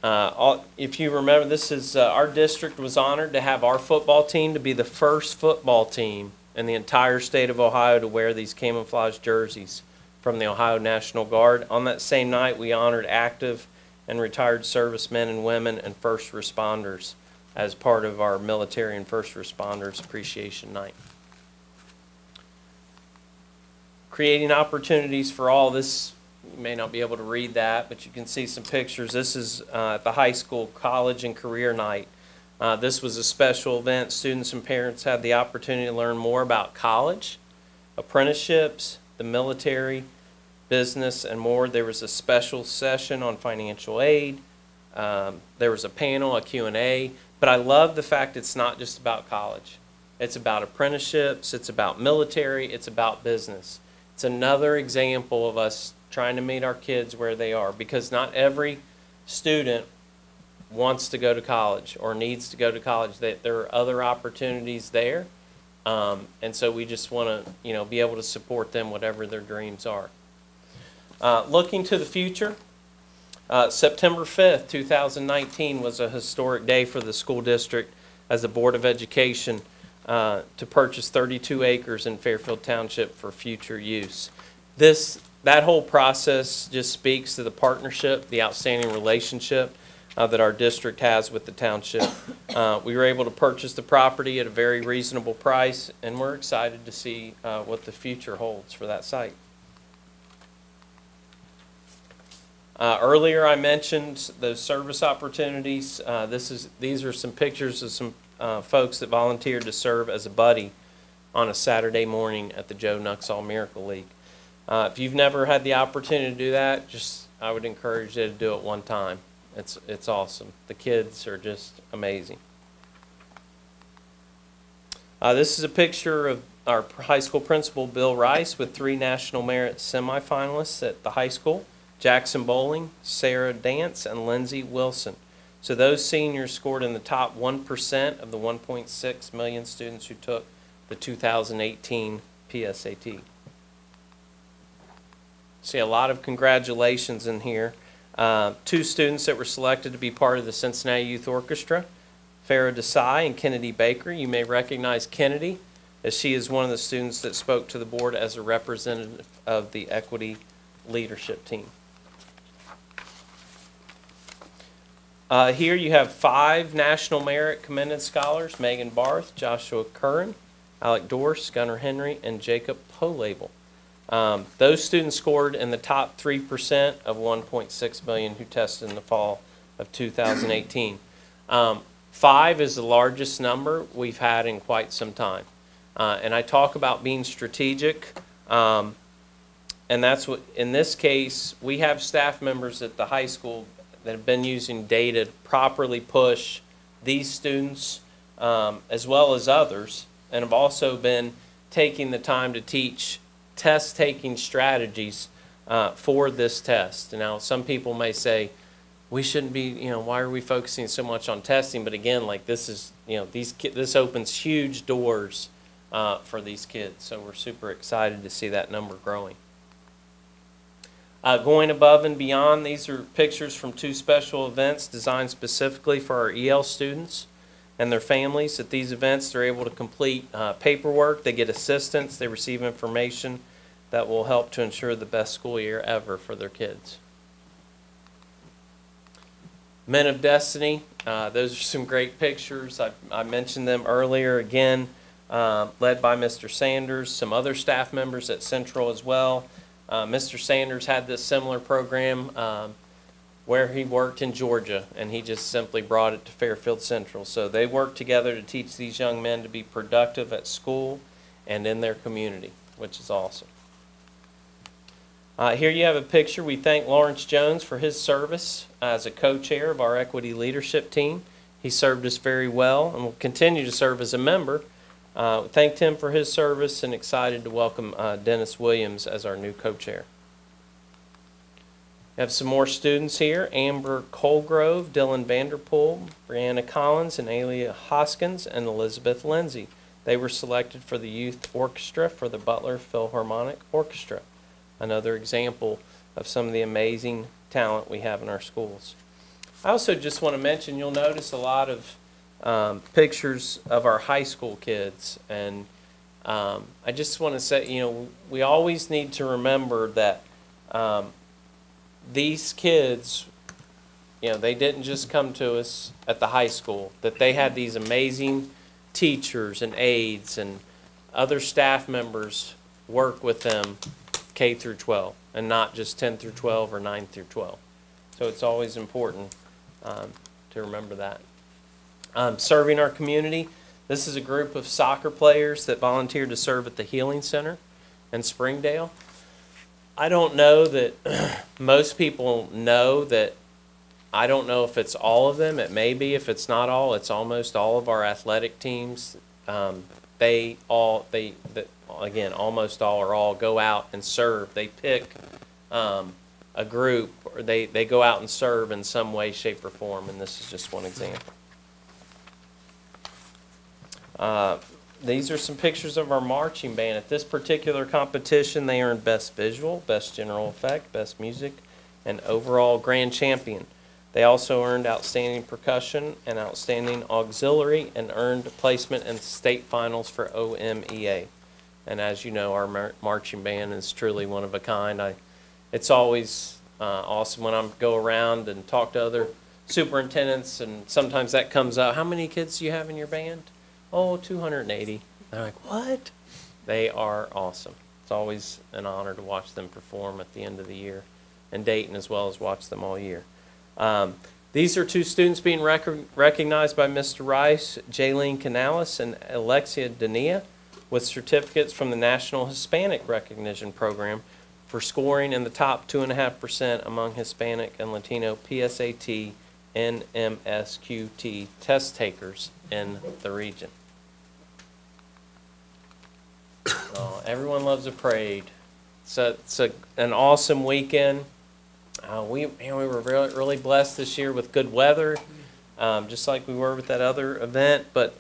If you remember, this is our district was honored to have our football team to be the first football team in the entire state of Ohio to wear these camouflage jerseys from the Ohio National Guard. On that same night, we honored active and retired servicemen and women and first responders as part of our Military and First Responders Appreciation Night. Creating opportunities for all. This, you may not be able to read that, but you can see some pictures. This is at the high school college and career night. This was a special event. Students and parents had the opportunity to learn more about college, apprenticeships, the military, business, and more. There was a special session on financial aid. There was a panel, a Q&A. But I love the fact it's not just about college. It's about apprenticeships. It's about military. It's about business. It's another example of us trying to meet our kids where they are, because not every student wants to go to college or needs to go to college. There are other opportunities there, and so we just want to, be able to support them whatever their dreams are. Looking to the future, September 5th, 2019 was a historic day for the school district as the Board of Education to purchase 32 acres in Fairfield Township for future use. That whole process just speaks to the partnership, the outstanding relationship that our district has with the township. We were able to purchase the property at a very reasonable price, and we're excited to see what the future holds for that site. Earlier I mentioned those service opportunities. These are some pictures of some folks that volunteered to serve as a buddy on a Saturday morning at the Joe Nuxall Miracle League. If you've never had the opportunity to do that, I would encourage you to do it one time. It's awesome. The kids are just amazing. This is a picture of our high school principal, Bill Rice, with 3 National Merit semifinalists at the high school: Jackson Bowling, Sarah Dance, and Lindsay Wilson. So those seniors scored in the top 1% of the 1.6 million students who took the 2018 PSAT. See a lot of congratulations in here. 2 students that were selected to be part of the Cincinnati Youth Orchestra, Farah Desai and Kennedy Baker. You may recognize Kennedy, as she is one of the students that spoke to the board as a representative of the equity leadership team. Here you have 5 National Merit Commended Scholars: Megan Barth, Joshua Curran, Alec Dorse, Gunnar Henry, and Jacob Polabel. Those students scored in the top 3% of 1.6 million who tested in the fall of 2018. 5 is the largest number we've had in quite some time. And I talk about being strategic, and that's what, in this case, we have staff members at the high school that have been using data to properly push these students as well as others, and have also been taking the time to teach test-taking strategies for this test. Now, some people may say, we shouldn't be, why are we focusing so much on testing? But again, like this is, this opens huge doors for these kids. So we're super excited to see that number growing. Going above and beyond, these are pictures from 2 special events designed specifically for our EL students and their families. At these events, they're able to complete paperwork, they get assistance, they receive information that will help to ensure the best school year ever for their kids. Men of Destiny, those are some great pictures. I mentioned them earlier. Again, led by Mr. Sanders, some other staff members at Central as well. Mr. Sanders had this similar program where he worked in Georgia, and he just simply brought it to Fairfield Central. So they worked together to teach these young men to be productive at school and in their community, which is awesome. Here you have a picture. We thank Lawrence Jones for his service as a co-chair of our equity leadership team. He served us very well and will continue to serve as a member. Thanked him for his service and excited to welcome Dennis Williams as our new co-chair. We have some more students here: Amber Colgrove, Dylan Vanderpool, Brianna Collins, and Alia Hoskins, and Elizabeth Lindsay. They were selected for the youth orchestra for the Butler Philharmonic Orchestra. Another example of some of the amazing talent we have in our schools. I also just want to mention, you'll notice a lot of pictures of our high school kids, and I just want to say, we always need to remember that these kids, they didn't just come to us at the high school, that they had these amazing teachers and aides and other staff members work with them K through 12, and not just 10 through 12 or 9 through 12. So it's always important to remember that. Serving our community. This is a group of soccer players that volunteered to serve at the Healing Center in Springdale. I don't know that most people know that. I don't know if it's all of them. It may be. If it's not all, it's almost all of our athletic teams. Again, almost all or all go out and serve. They pick a group, or they go out and serve in some way, shape, or form, and this is just one example. These are some pictures of our marching band. At this particular competition, they earned Best Visual, Best General Effect, Best Music, and overall Grand Champion. They also earned Outstanding Percussion and Outstanding Auxiliary, and earned placement in state finals for OMEA. And as you know, our marching band is truly one of a kind. It's always awesome when I go around and talk to other superintendents, and sometimes that comes up. How many kids do you have in your band? Oh, 280. They're like, what? They are awesome. It's always an honor to watch them perform at the end of the year. in Dayton, as well as watch them all year. These are two students being recognized by Mr. Rice, Jaylene Canales and Alexia Dania, with certificates from the National Hispanic Recognition Program for scoring in the top 2.5% among Hispanic and Latino PSAT and MSQT test takers in the region. Oh, everyone loves a parade. So it's an awesome weekend. We were really blessed this year with good weather, just like we were with that other event. But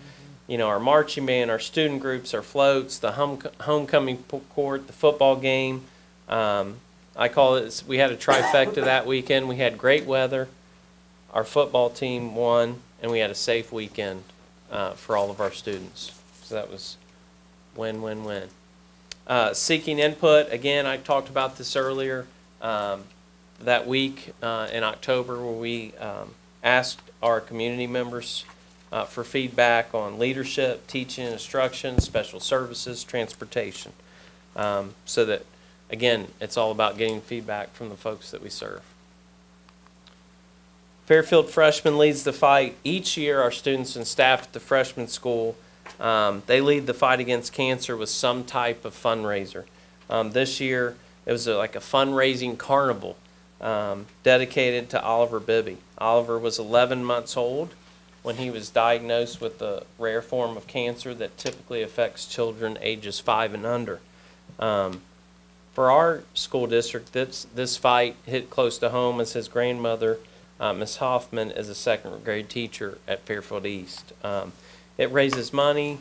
you know, our marching band, our student groups, our floats, the homecoming court, the football game. I call it. We had a trifecta that weekend. We had great weather. Our football team won, and we had a safe weekend for all of our students. So that was win, win, win. Seeking input. Again, I talked about this earlier. That week in October, where we asked our community members for feedback on leadership, teaching, instruction, special services, transportation. So that, again, it's all about getting feedback from the folks that we serve. Fairfield Freshman leads the fight. Each year, our students and staff at the freshman school, they lead the fight against cancer with some type of fundraiser. This year, it was like a fundraising carnival dedicated to Oliver Bibby. Oliver was 11 months old when he was diagnosed with a rare form of cancer that typically affects children ages 5 and under. For our school district, this fight hit close to home, as his grandmother, Ms. Hoffman, is a second grade teacher at Fairfield East. It raises money,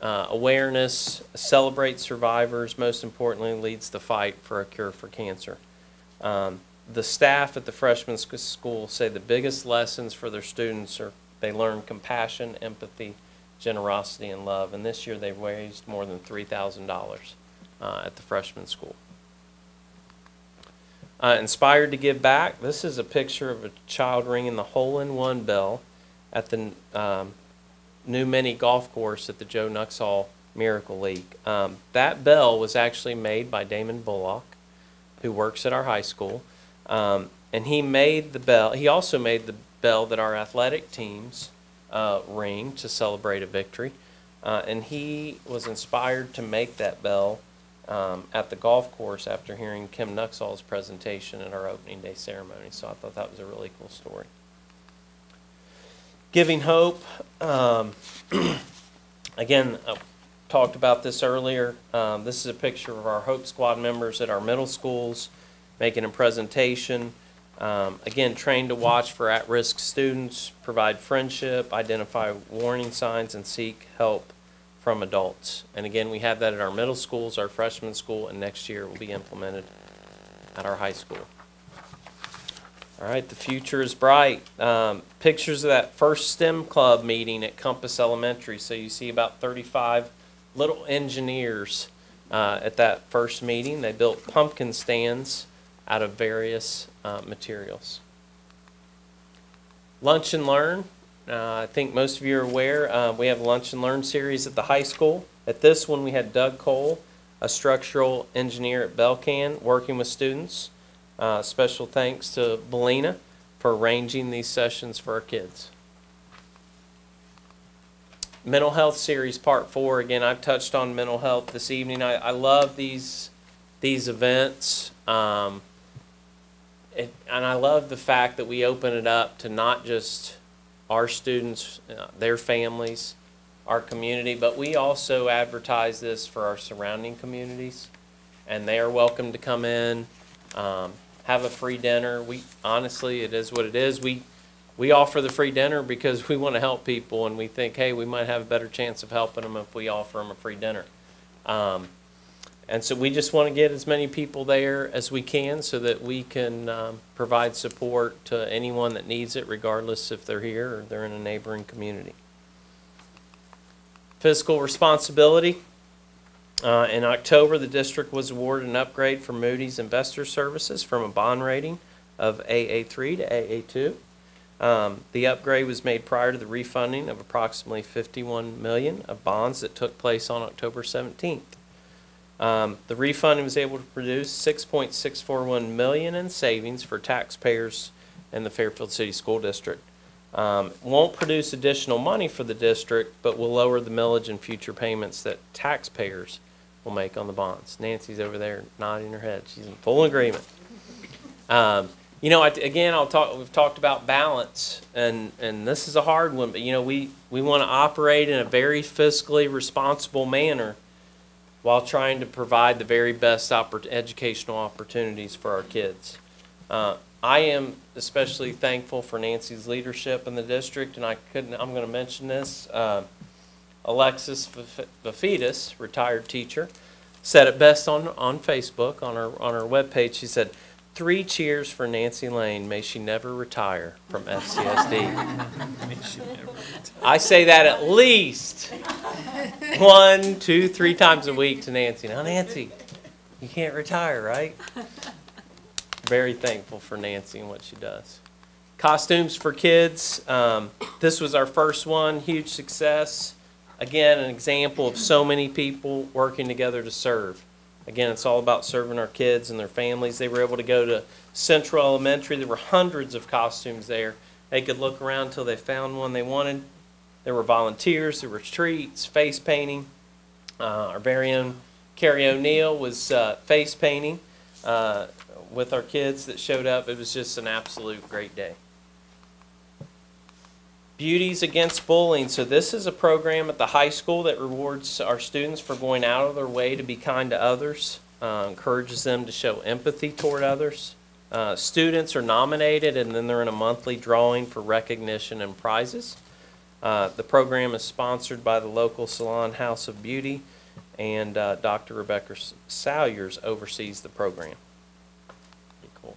awareness, celebrates survivors, most importantly leads the fight for a cure for cancer. The staff at the freshman school say the biggest lessons for their students are they learn compassion, empathy, generosity, and love. And this year they've raised more than $3,000 at the freshman school. Inspired to give back. This is a picture of a child ringing the hole-in-one bell at the new mini golf course at the Joe Nuxhall Miracle League. That bell was actually made by Damon Bullock, who works at our high school. And he made the bell. He also made the bell that our athletic teams ring to celebrate a victory. And he was inspired to make that bell at the golf course after hearing Kim Nuxhall's presentation at our opening day ceremony. So I thought that was a really cool story. Giving hope. Again, I talked about this earlier. This is a picture of our Hope Squad members at our middle schools making a presentation. Again, trained to watch for at-risk students, provide friendship, identify warning signs, and seek help from adults. And again, we have that at our middle schools, our freshman school, and next year it will be implemented at our high school. All right, the future is bright. Pictures of that first STEM club meeting at Compass Elementary. So you see about 35 little engineers at that first meeting. They built pumpkin stands out of various materials. Lunch and Learn. I think most of you are aware we have a Lunch and Learn series at the high school. At this one we had Doug Cole, a structural engineer at Belcan, working with students. Special thanks to Belina for arranging these sessions for our kids. Mental Health Series Part 4. Again, I've touched on mental health this evening. I love these events. And I love the fact that we open it up to not just our students, their families, our community, but we also advertise this for our surrounding communities. And they are welcome to come in, have a free dinner. Honestly, it is what it is. We offer the free dinner because we want to help people, and we think, hey, we might have a better chance of helping them if we offer them a free dinner. And so we just want to get as many people there as we can so that we can provide support to anyone that needs it, regardless if they're here or they're in a neighboring community. Fiscal Responsibility. In October, the district was awarded an upgrade for Moody's Investor Services from a bond rating of AA3 to AA2. The upgrade was made prior to the refunding of approximately $51 million of bonds that took place on October 17th. The refund was able to produce $6.641 million in savings for taxpayers in the Fairfield City School District. Won't produce additional money for the district, but will lower the millage and future payments that taxpayers will make on the bonds. Nancy's over there nodding her head. She's in full agreement. You know, again, we've talked about balance, and this is a hard one, but, you know, we want to operate in a very fiscally responsible manner while trying to provide the very best educational opportunities for our kids. I am especially thankful for Nancy's leadership in the district, and I'm going to mention this. Alexis Vafidis, retired teacher, said it best on Facebook, on our webpage. She said, 3 cheers for Nancy Lane. May she never retire from FCSD. I say that at least 1, 2, 3 times a week to Nancy. Now, Nancy, you can't retire, right? Very thankful for Nancy and what she does. Costumes for kids. This was our first one. Huge success. Again, an example of so many people working together to serve. Again, it's all about serving our kids and their families. They were able to go to Central Elementary. There were hundreds of costumes there. They could look around until they found one they wanted. There were volunteers, there were treats, face painting. Our very own Carrie O'Neill was face painting with our kids that showed up. It was just an absolute great day. Beauties Against Bullying. So this is a program at the high school that rewards our students for going out of their way to be kind to others, encourages them to show empathy toward others. Students are nominated, and then they're in a monthly drawing for recognition and prizes. The program is sponsored by the local Salon House of Beauty, and Dr. Rebecca Salyers oversees the program. Pretty cool.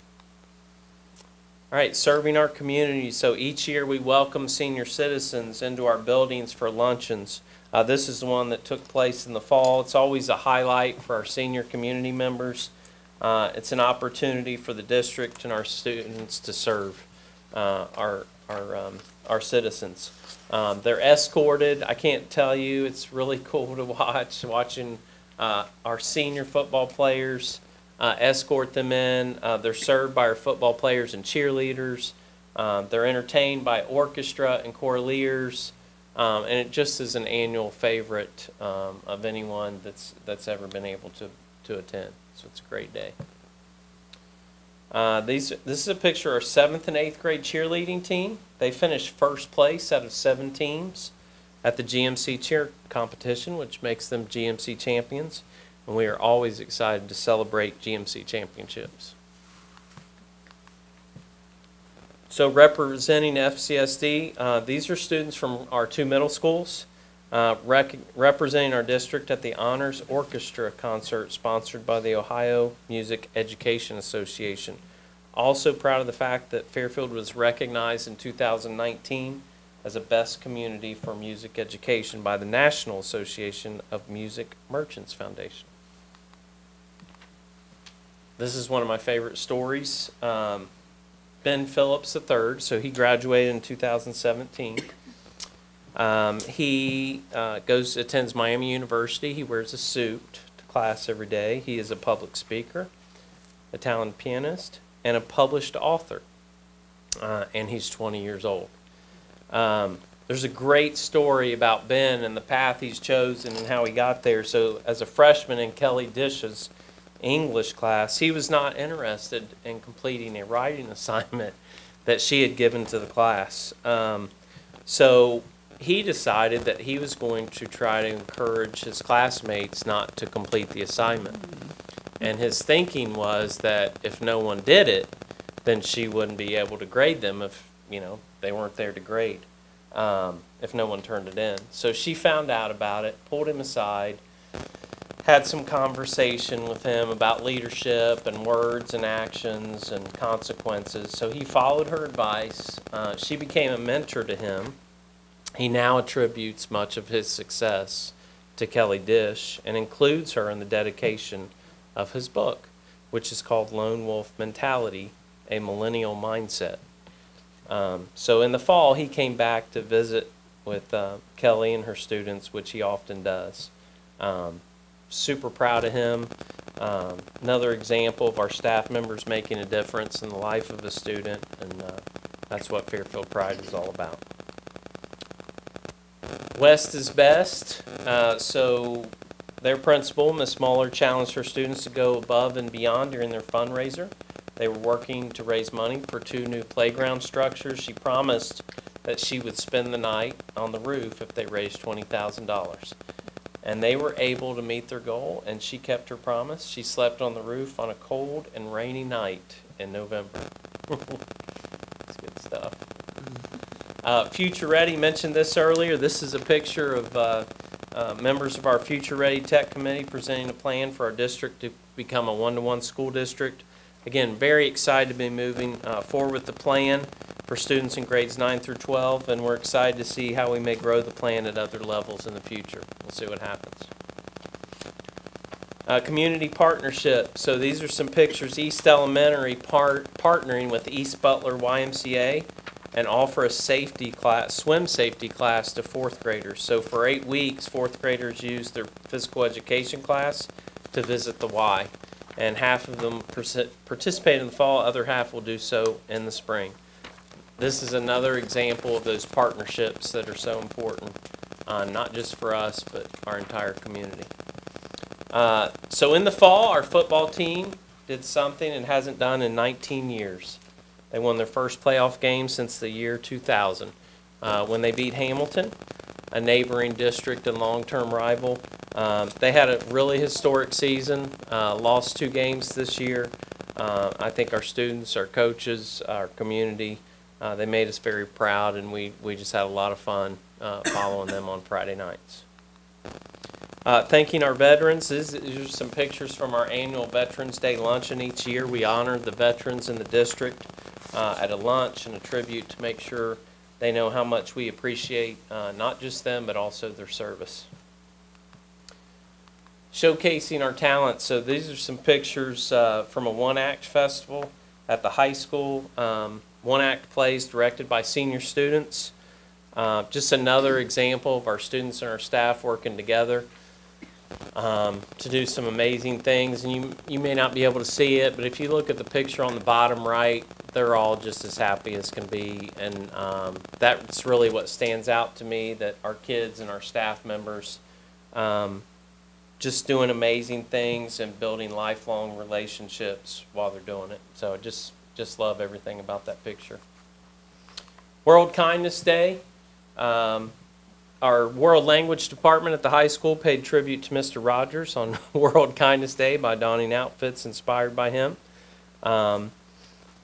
All right, serving our community. So each year we welcome senior citizens into our buildings for luncheons. This is the one that took place in the fall. It's always a highlight for our senior community members. It's an opportunity for the district and our students to serve our citizens. They're escorted. I can't tell you, it's really cool to watching our senior football players escort them in. They're served by our football players and cheerleaders. They're entertained by orchestra and choraleers. And it just is an annual favorite of anyone that's ever been able to attend. So it's a great day. This is a picture of our 7th and 8th grade cheerleading team. They finished first place out of 7 teams at the GMC cheer competition, which makes them GMC champions. And we are always excited to celebrate GMC championships. So representing FCSD, these are students from our 2 middle schools representing our district at the Honors Orchestra concert sponsored by the Ohio Music Education Association. Also proud of the fact that Fairfield was recognized in 2019 as a best community for music education by the National Association of Music Merchants Foundation. This is one of my favorite stories. Ben Phillips III, so he graduated in 2017. He attends Miami University. He wears a suit to class every day. He is a public speaker, a talented pianist, and a published author. And he's 20 years old. There's a great story about Ben and the path he's chosen and how he got there. So as a freshman in Kelly Dish's English class, he was not interested in completing a writing assignment that she had given to the class. So he decided that he was going to try to encourage his classmates not to complete the assignment. And his thinking was that if no one did it, then she wouldn't be able to grade them if, they weren't there to grade, if no one turned it in. So she found out about it, pulled him aside, had some conversation with him about leadership and words and actions and consequences. So he followed her advice. She became a mentor to him. He now attributes much of his success to Kelly Dish and includes her in the dedication of his book, which is called Lone Wolf Mentality, A Millennial Mindset. So in the fall, he came back to visit with Kelly and her students, which he often does. super proud of him. Another example of our staff members making a difference in the life of a student, and that's what Fairfield Pride is all about. West is Best. So their principal, Ms. Muller, challenged her students to go above and beyond during their fundraiser. They were working to raise money for 2 new playground structures. She promised that she would spend the night on the roof if they raised $20,000. And they were able to meet their goal, and she kept her promise. She slept on the roof on a cold and rainy night in November. That's good stuff. Future Ready, mentioned this earlier. This is a picture of members of our Future Ready Tech Committee presenting a plan for our district to become a one-to-one school district. Again, very excited to be moving forward with the plan for students in grades 9 through 12, and we're excited to see how we may grow the plan at other levels in the future. We'll see what happens. Community partnership. So these are some pictures. East Elementary partnering with East Butler YMCA and offer a safety class, swim safety class to 4th graders. So for 8 weeks, 4th graders use their physical education class to visit the Y. And half of them participate in the fall, other half will do so in the spring. This is another example of those partnerships that are so important, not just for us, but our entire community. So in the fall, our football team did something it hasn't done in 19 years. They won their first playoff game since the year 2000 when they beat Hamilton, a neighboring district and long-term rival. They had a really historic season, lost 2 games this year. I think our students, our coaches, our community, they made us very proud, and we just had a lot of fun following them on Friday nights. Thanking our veterans. These are some pictures from our annual Veterans Day luncheon each year. We honor the veterans in the district at a lunch and a tribute to make sure they know how much we appreciate not just them, but also their service. Showcasing our talents. So these are some pictures from a one-act festival at the high school. One-act plays directed by senior students. Just another example of our students and our staff working together to do some amazing things. And you may not be able to see it, but if you look at the picture on the bottom right, they're all just as happy as can be. And that's really what stands out to me, that our kids and our staff members just doing amazing things and building lifelong relationships while they're doing it. So just love everything about that picture. World Kindness Day. Our World Language Department at the high school paid tribute to Mr. Rogers on World Kindness Day by donning outfits inspired by him.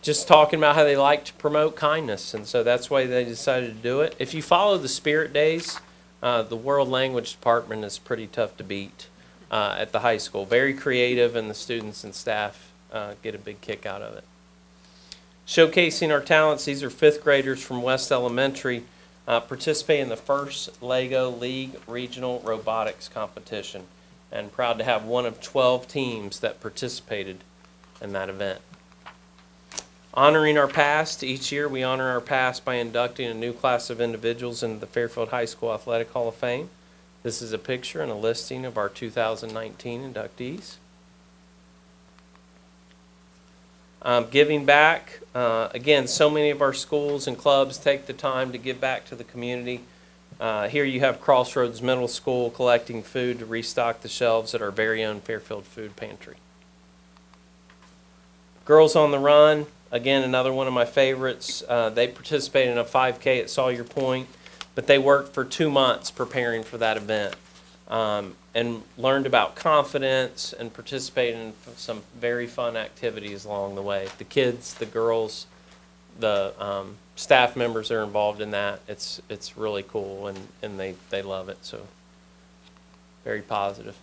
Just talking about how they like to promote kindness, and so that's why they decided to do it. If you follow the Spirit Days, the World Language Department is pretty tough to beat at the high school. Very creative, and the students and staff get a big kick out of it. Showcasing our talents, these are 5th graders from West Elementary participating in the first LEGO League Regional Robotics Competition, and proud to have one of 12 teams that participated in that event. Honoring our past. Each year we honor our past by inducting a new class of individuals into the Fairfield High School Athletic Hall of Fame. This is a picture and a listing of our 2019 inductees. Giving back. Again, so many of our schools and clubs take the time to give back to the community. Here you have Crossroads Middle School collecting food to restock the shelves at our very own Fairfield Food Pantry. Girls on the Run, again, another one of my favorites. They participated in a 5K at Sawyer Point, but they worked for 2 months preparing for that event. And learned about confidence and participated in some very fun activities along the way. The kids, the girls, the staff members are involved in that. It's really cool, and they love it, so very positive.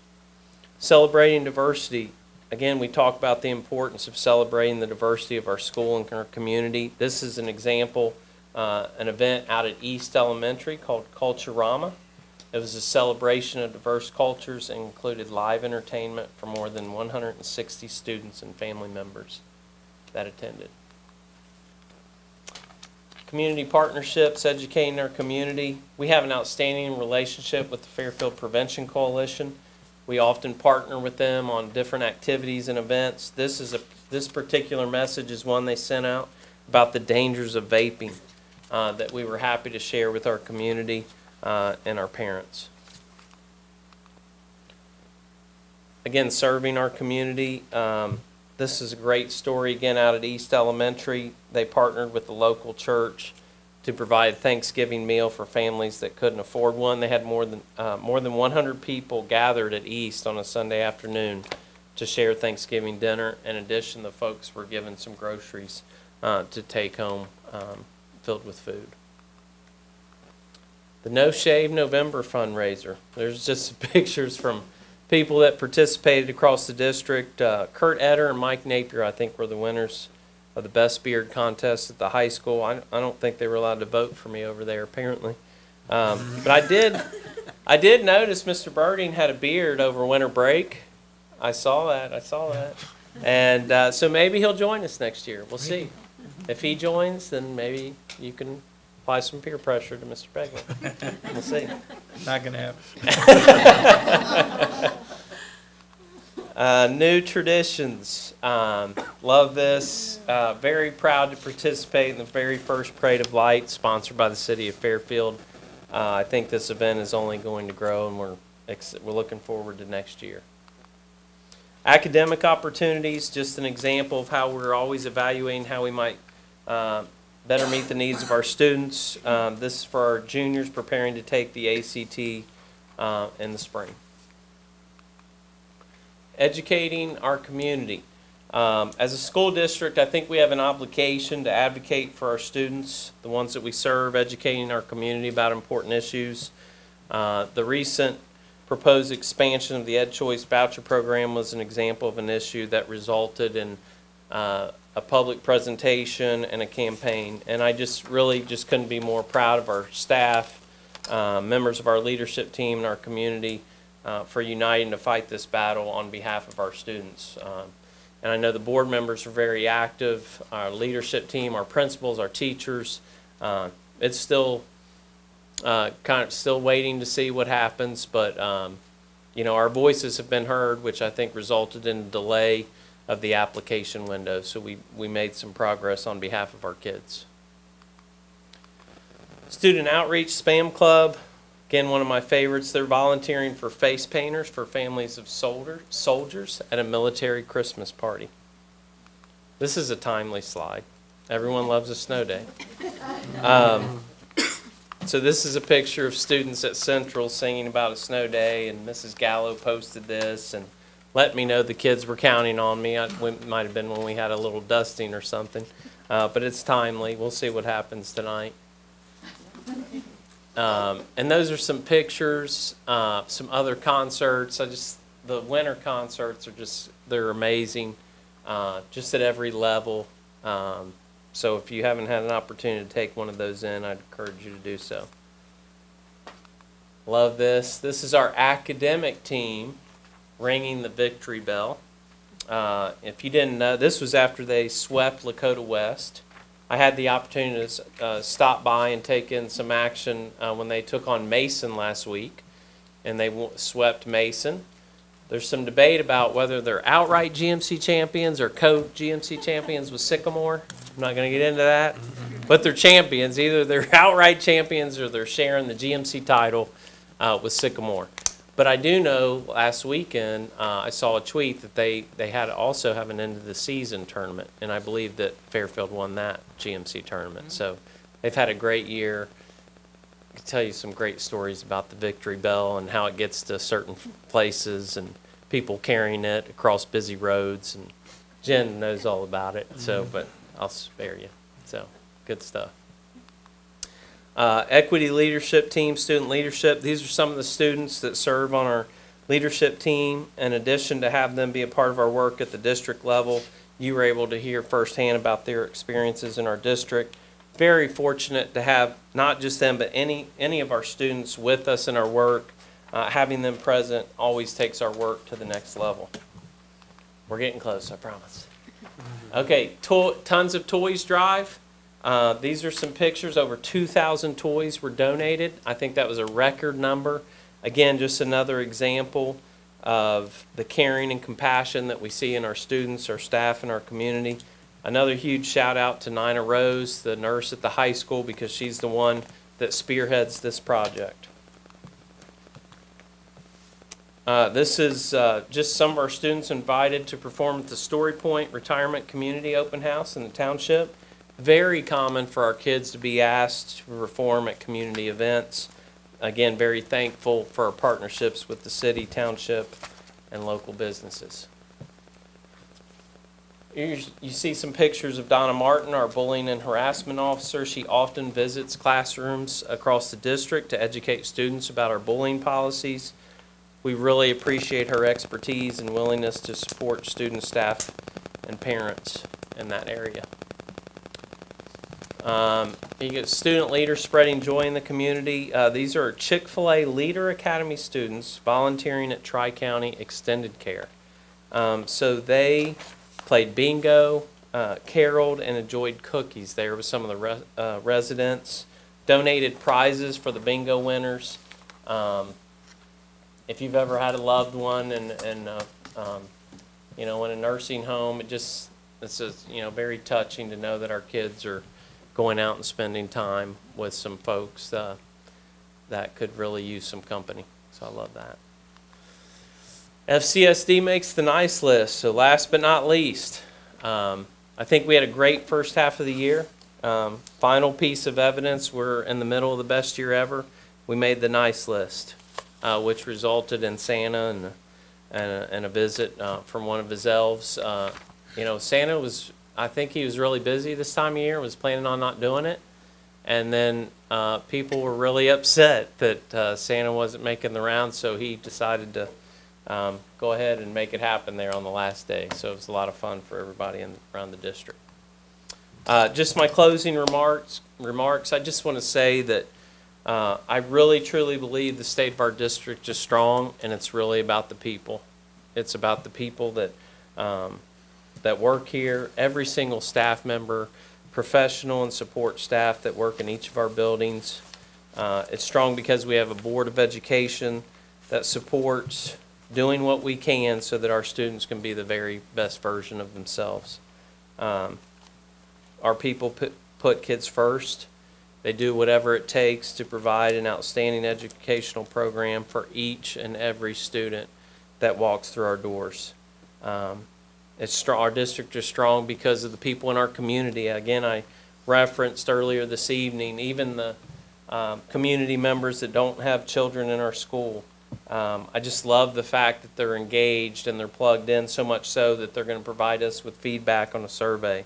Celebrating diversity. Again, we talk about the importance of celebrating the diversity of our school and our community. This is an example, an event out at East Elementary called Culturama. It was a celebration of diverse cultures and included live entertainment for more than 160 students and family members that attended. Community partnerships, educating our community. We have an outstanding relationship with the Fairfield Prevention Coalition. We often partner with them on different activities and events. This particular message is one they sent out about the dangers of vaping that we were happy to share with our community and our parents. Again, serving our community. This is a great story, again, out at East Elementary. They partnered with the local church to provide a Thanksgiving meal for families that couldn't afford one. They had more than 100 people gathered at East on a Sunday afternoon to share Thanksgiving dinner. In addition, the folks were given some groceries to take home filled with food. The No Shave November fundraiser. There's just some pictures from people that participated across the district. Kurt Etter and Mike Napier, I think, were the winners of the Best Beard contest at the high school. I don't think they were allowed to vote for me over there, apparently. But I did notice Mr. Birding had a beard over winter break. I saw that. And so maybe he'll join us next year. We'll see. If he joins, then maybe you can apply some peer pressure to Mr. Begley. We'll see. Not going to happen. New traditions. Love this. Very proud to participate in the very first Parade of Lights sponsored by the City of Fairfield. I think this event is only going to grow, and we're looking forward to next year. Academic opportunities, just an example of how we're always evaluating how we might better meet the needs of our students. This is for our juniors preparing to take the ACT in the spring. Educating our community. As a school district, I think we have an obligation to advocate for our students, the ones that we serve, educating our community about important issues. The recent proposed expansion of the Ed Choice Voucher Program was an example of an issue that resulted in a public presentation and a campaign. And I really couldn't be more proud of our staff, members of our leadership team, and our community for uniting to fight this battle on behalf of our students. And I know the board members are very active, our leadership team, our principals, our teachers. It's still still waiting to see what happens, but our voices have been heard, which I think resulted in a delay of the application window. So we made some progress on behalf of our kids. Student Outreach Spam Club, again, one of my favorites. They're volunteering for face painters for families of soldiers at a military Christmas party. This is a timely slide. Everyone loves a snow day. So this is a picture of students at Central singing about a snow day, and Mrs. Gallo posted this and let me know the kids were counting on me. It might have been when we had a little dusting or something, but it's timely. We'll see what happens tonight. And those are some pictures, some other concerts. The winter concerts are they're amazing, just at every level. So if you haven't had an opportunity to take one of those in, I'd encourage you to do so. Love this. This is our academic team ringing the victory bell. If you didn't know, this was after they swept Lakota West. I had the opportunity to stop by and take in some action when they took on Mason last week, and they swept Mason. There's some debate about whether they're outright GMC champions or co-GMC champions with Sycamore. I'm not going to get into that, but they're champions. Either they're outright champions or they're sharing the GMC title with Sycamore. But I do know last weekend I saw a tweet that they also have an end of the season tournament, and I believe that Fairfield won that GMC tournament. So they've had a great year. I can tell you some great stories about the Victory Bell and how it gets to certain places and people carrying it across busy roads. And Jen knows all about it. So, but I'll spare you. So good stuff. Equity leadership team, student leadership. These are some of the students that serve on our leadership team. In addition to have them be a part of our work at the district level, you were able to hear firsthand about their experiences in our district. Very fortunate to have not just them, but any of our students with us in our work. Having them present always takes our work to the next level. We're getting close, I promise. Okay, Tons of Toys Drive. These are some pictures. Over 2,000 toys were donated. I think that was a record number. Again, just another example of the caring and compassion that we see in our students, our staff, and our community. Another huge shout out to Nina Rose, the nurse at the high school, because she's the one that spearheads this project. This is just some of our students invited to perform at the Story Point Retirement Community Open House in the township. Very common for our kids to be asked to perform at community events. Again, very thankful for our partnerships with the city, township, and local businesses. You see some pictures of Donna Martin, our bullying and harassment officer. She often visits classrooms across the district to educate students about our bullying policies. We really appreciate her expertise and willingness to support students, staff, and parents in that area. You get student leaders spreading joy in the community. These are Chick-fil-A Leader Academy students volunteering at Tri-County Extended Care. So they played bingo, caroled, and enjoyed cookies there with some of the residents. Donated prizes for the bingo winners. If you've ever had a loved one and you know, in a nursing home, it's just, you know, very touching to know that our kids are going out and spending time with some folks that could really use some company. So I love that. FCSD makes the nice list. So last but not least, I think we had a great first half of the year. Final piece of evidence, we're in the middle of the best year ever. We made the nice list, which resulted in Santa and a visit from one of his elves. You know, Santa was, I think he was really busy this time of year, was planning on not doing it. And then people were really upset that Santa wasn't making the rounds, so he decided to go ahead and make it happen there on the last day. So it was a lot of fun for everybody around the district. Just my closing remarks. I just want to say that I really truly believe the state of our district is strong, and it's really about the people. It's about the people that that work here, every single staff member, professional and support staff that work in each of our buildings. It's strong because we have a Board of Education that supports doing what we can so that our students can be the very best version of themselves. Our people put kids first. They do whatever it takes to provide an outstanding educational program for each and every student that walks through our doors. It's strong. Our district is strong because of the people in our community. Again, I referenced earlier this evening, even the community members that don't have children in our school. I just love the fact that they're engaged and they're plugged in, so much so that they're going to provide us with feedback on a survey.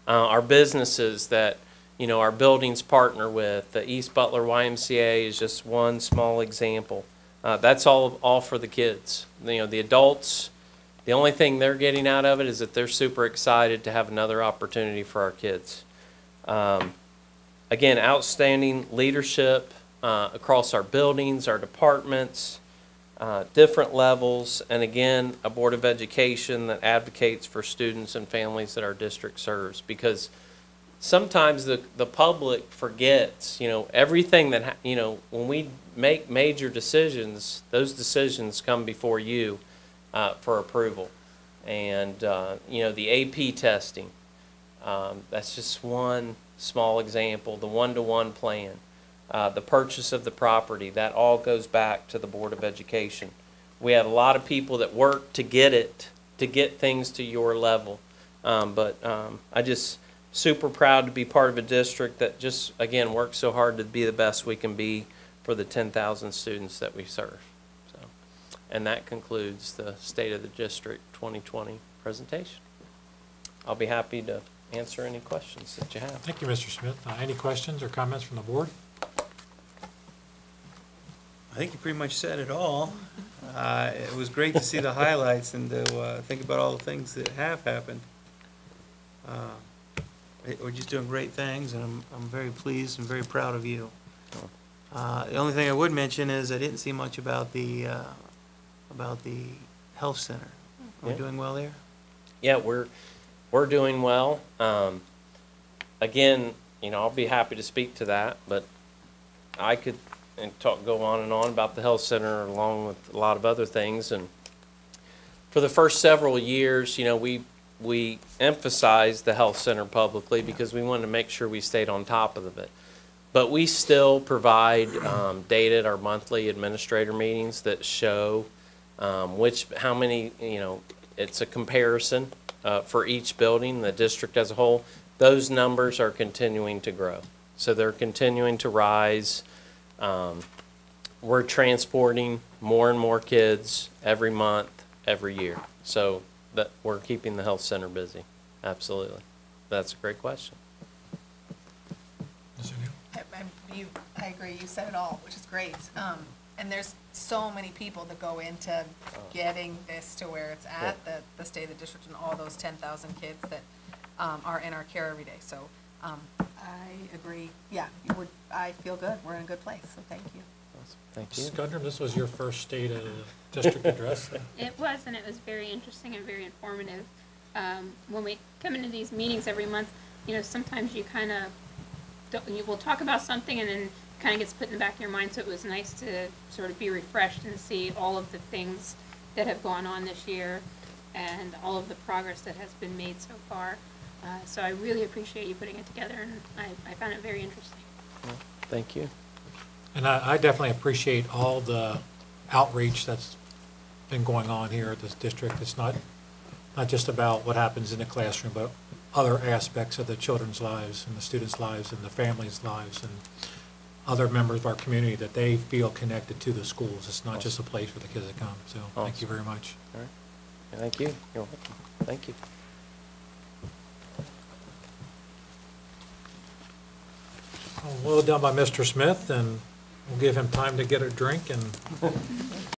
Our businesses that, you know, our buildings partner with, the East Butler YMCA is just one small example. That's all for the kids. You know, the adults, the only thing they're getting out of it is that they're super excited to have another opportunity for our kids. Again, outstanding leadership across our buildings, our departments, different levels, and again, a Board of Education that advocates for students and families that our district serves. Because sometimes the public forgets, you know, everything that, you know, when we make major decisions, those decisions come before you for approval. And, you know, the AP testing, that's just one small example. The one-to-one plan, the purchase of the property, that all goes back to the Board of Education. We have a lot of people that work to get things to your level. But I just super proud to be part of a district that just, again, works so hard to be the best we can be for the 10,000 students that we serve. So, and that concludes the State of the District 2020 presentation. I'll be happy to answer any questions that you have. Thank you, Mr. Smith. Any questions or comments from the board? I think you pretty much said it all. It was great to see the highlights and to think about all the things that have happened. We're just doing great things, and I'm very pleased and very proud of you. The only thing I would mention is I didn't see much about the health center. Are we doing well there? Yeah, we're doing well. Again, you know, I'll be happy to speak to that, but I could go on and on about the health center along with a lot of other things. And for the first several years, you know, we emphasized the health center publicly because we wanted to make sure we stayed on top of it. But we still provide data at our monthly administrator meetings that show how many, you know, it's a comparison for each building, the district as a whole. Those numbers are continuing to grow. So they're continuing to rise. We're transporting more and more kids every month, every year. So that we're keeping the health center busy. Absolutely. That's a great question. Ms. O'Neill? I agree, you said it all, which is great. And there's so many people that go into getting this to where it's at, the state, the district, and all those 10,000 kids that are in our care every day. So I agree. Yeah, I feel good. We're in a good place, so thank you. Awesome. Thank you. Ms. Gundrum, this was your first state of the district address. It was, and it was very interesting and very informative. When we come into these meetings every month, you know, sometimes you kind of, you will talk about something and then kind of gets put in the back of your mind, so it was nice to sort of be refreshed and see all of the things that have gone on this year and all of the progress that has been made so far. So I really appreciate you putting it together, and I found it very interesting. Well, thank you. And I definitely appreciate all the outreach that's been going on here at this district. It's not just about what happens in the classroom, but other aspects of the children's lives and the students' lives and the families' lives and other members of our community that they feel connected to the schools. It's not just a place for the kids to come. So thank you very much. All right. Thank you. You're welcome. Thank you. Well done by Mr. Smith, and we'll give him time to get a drink and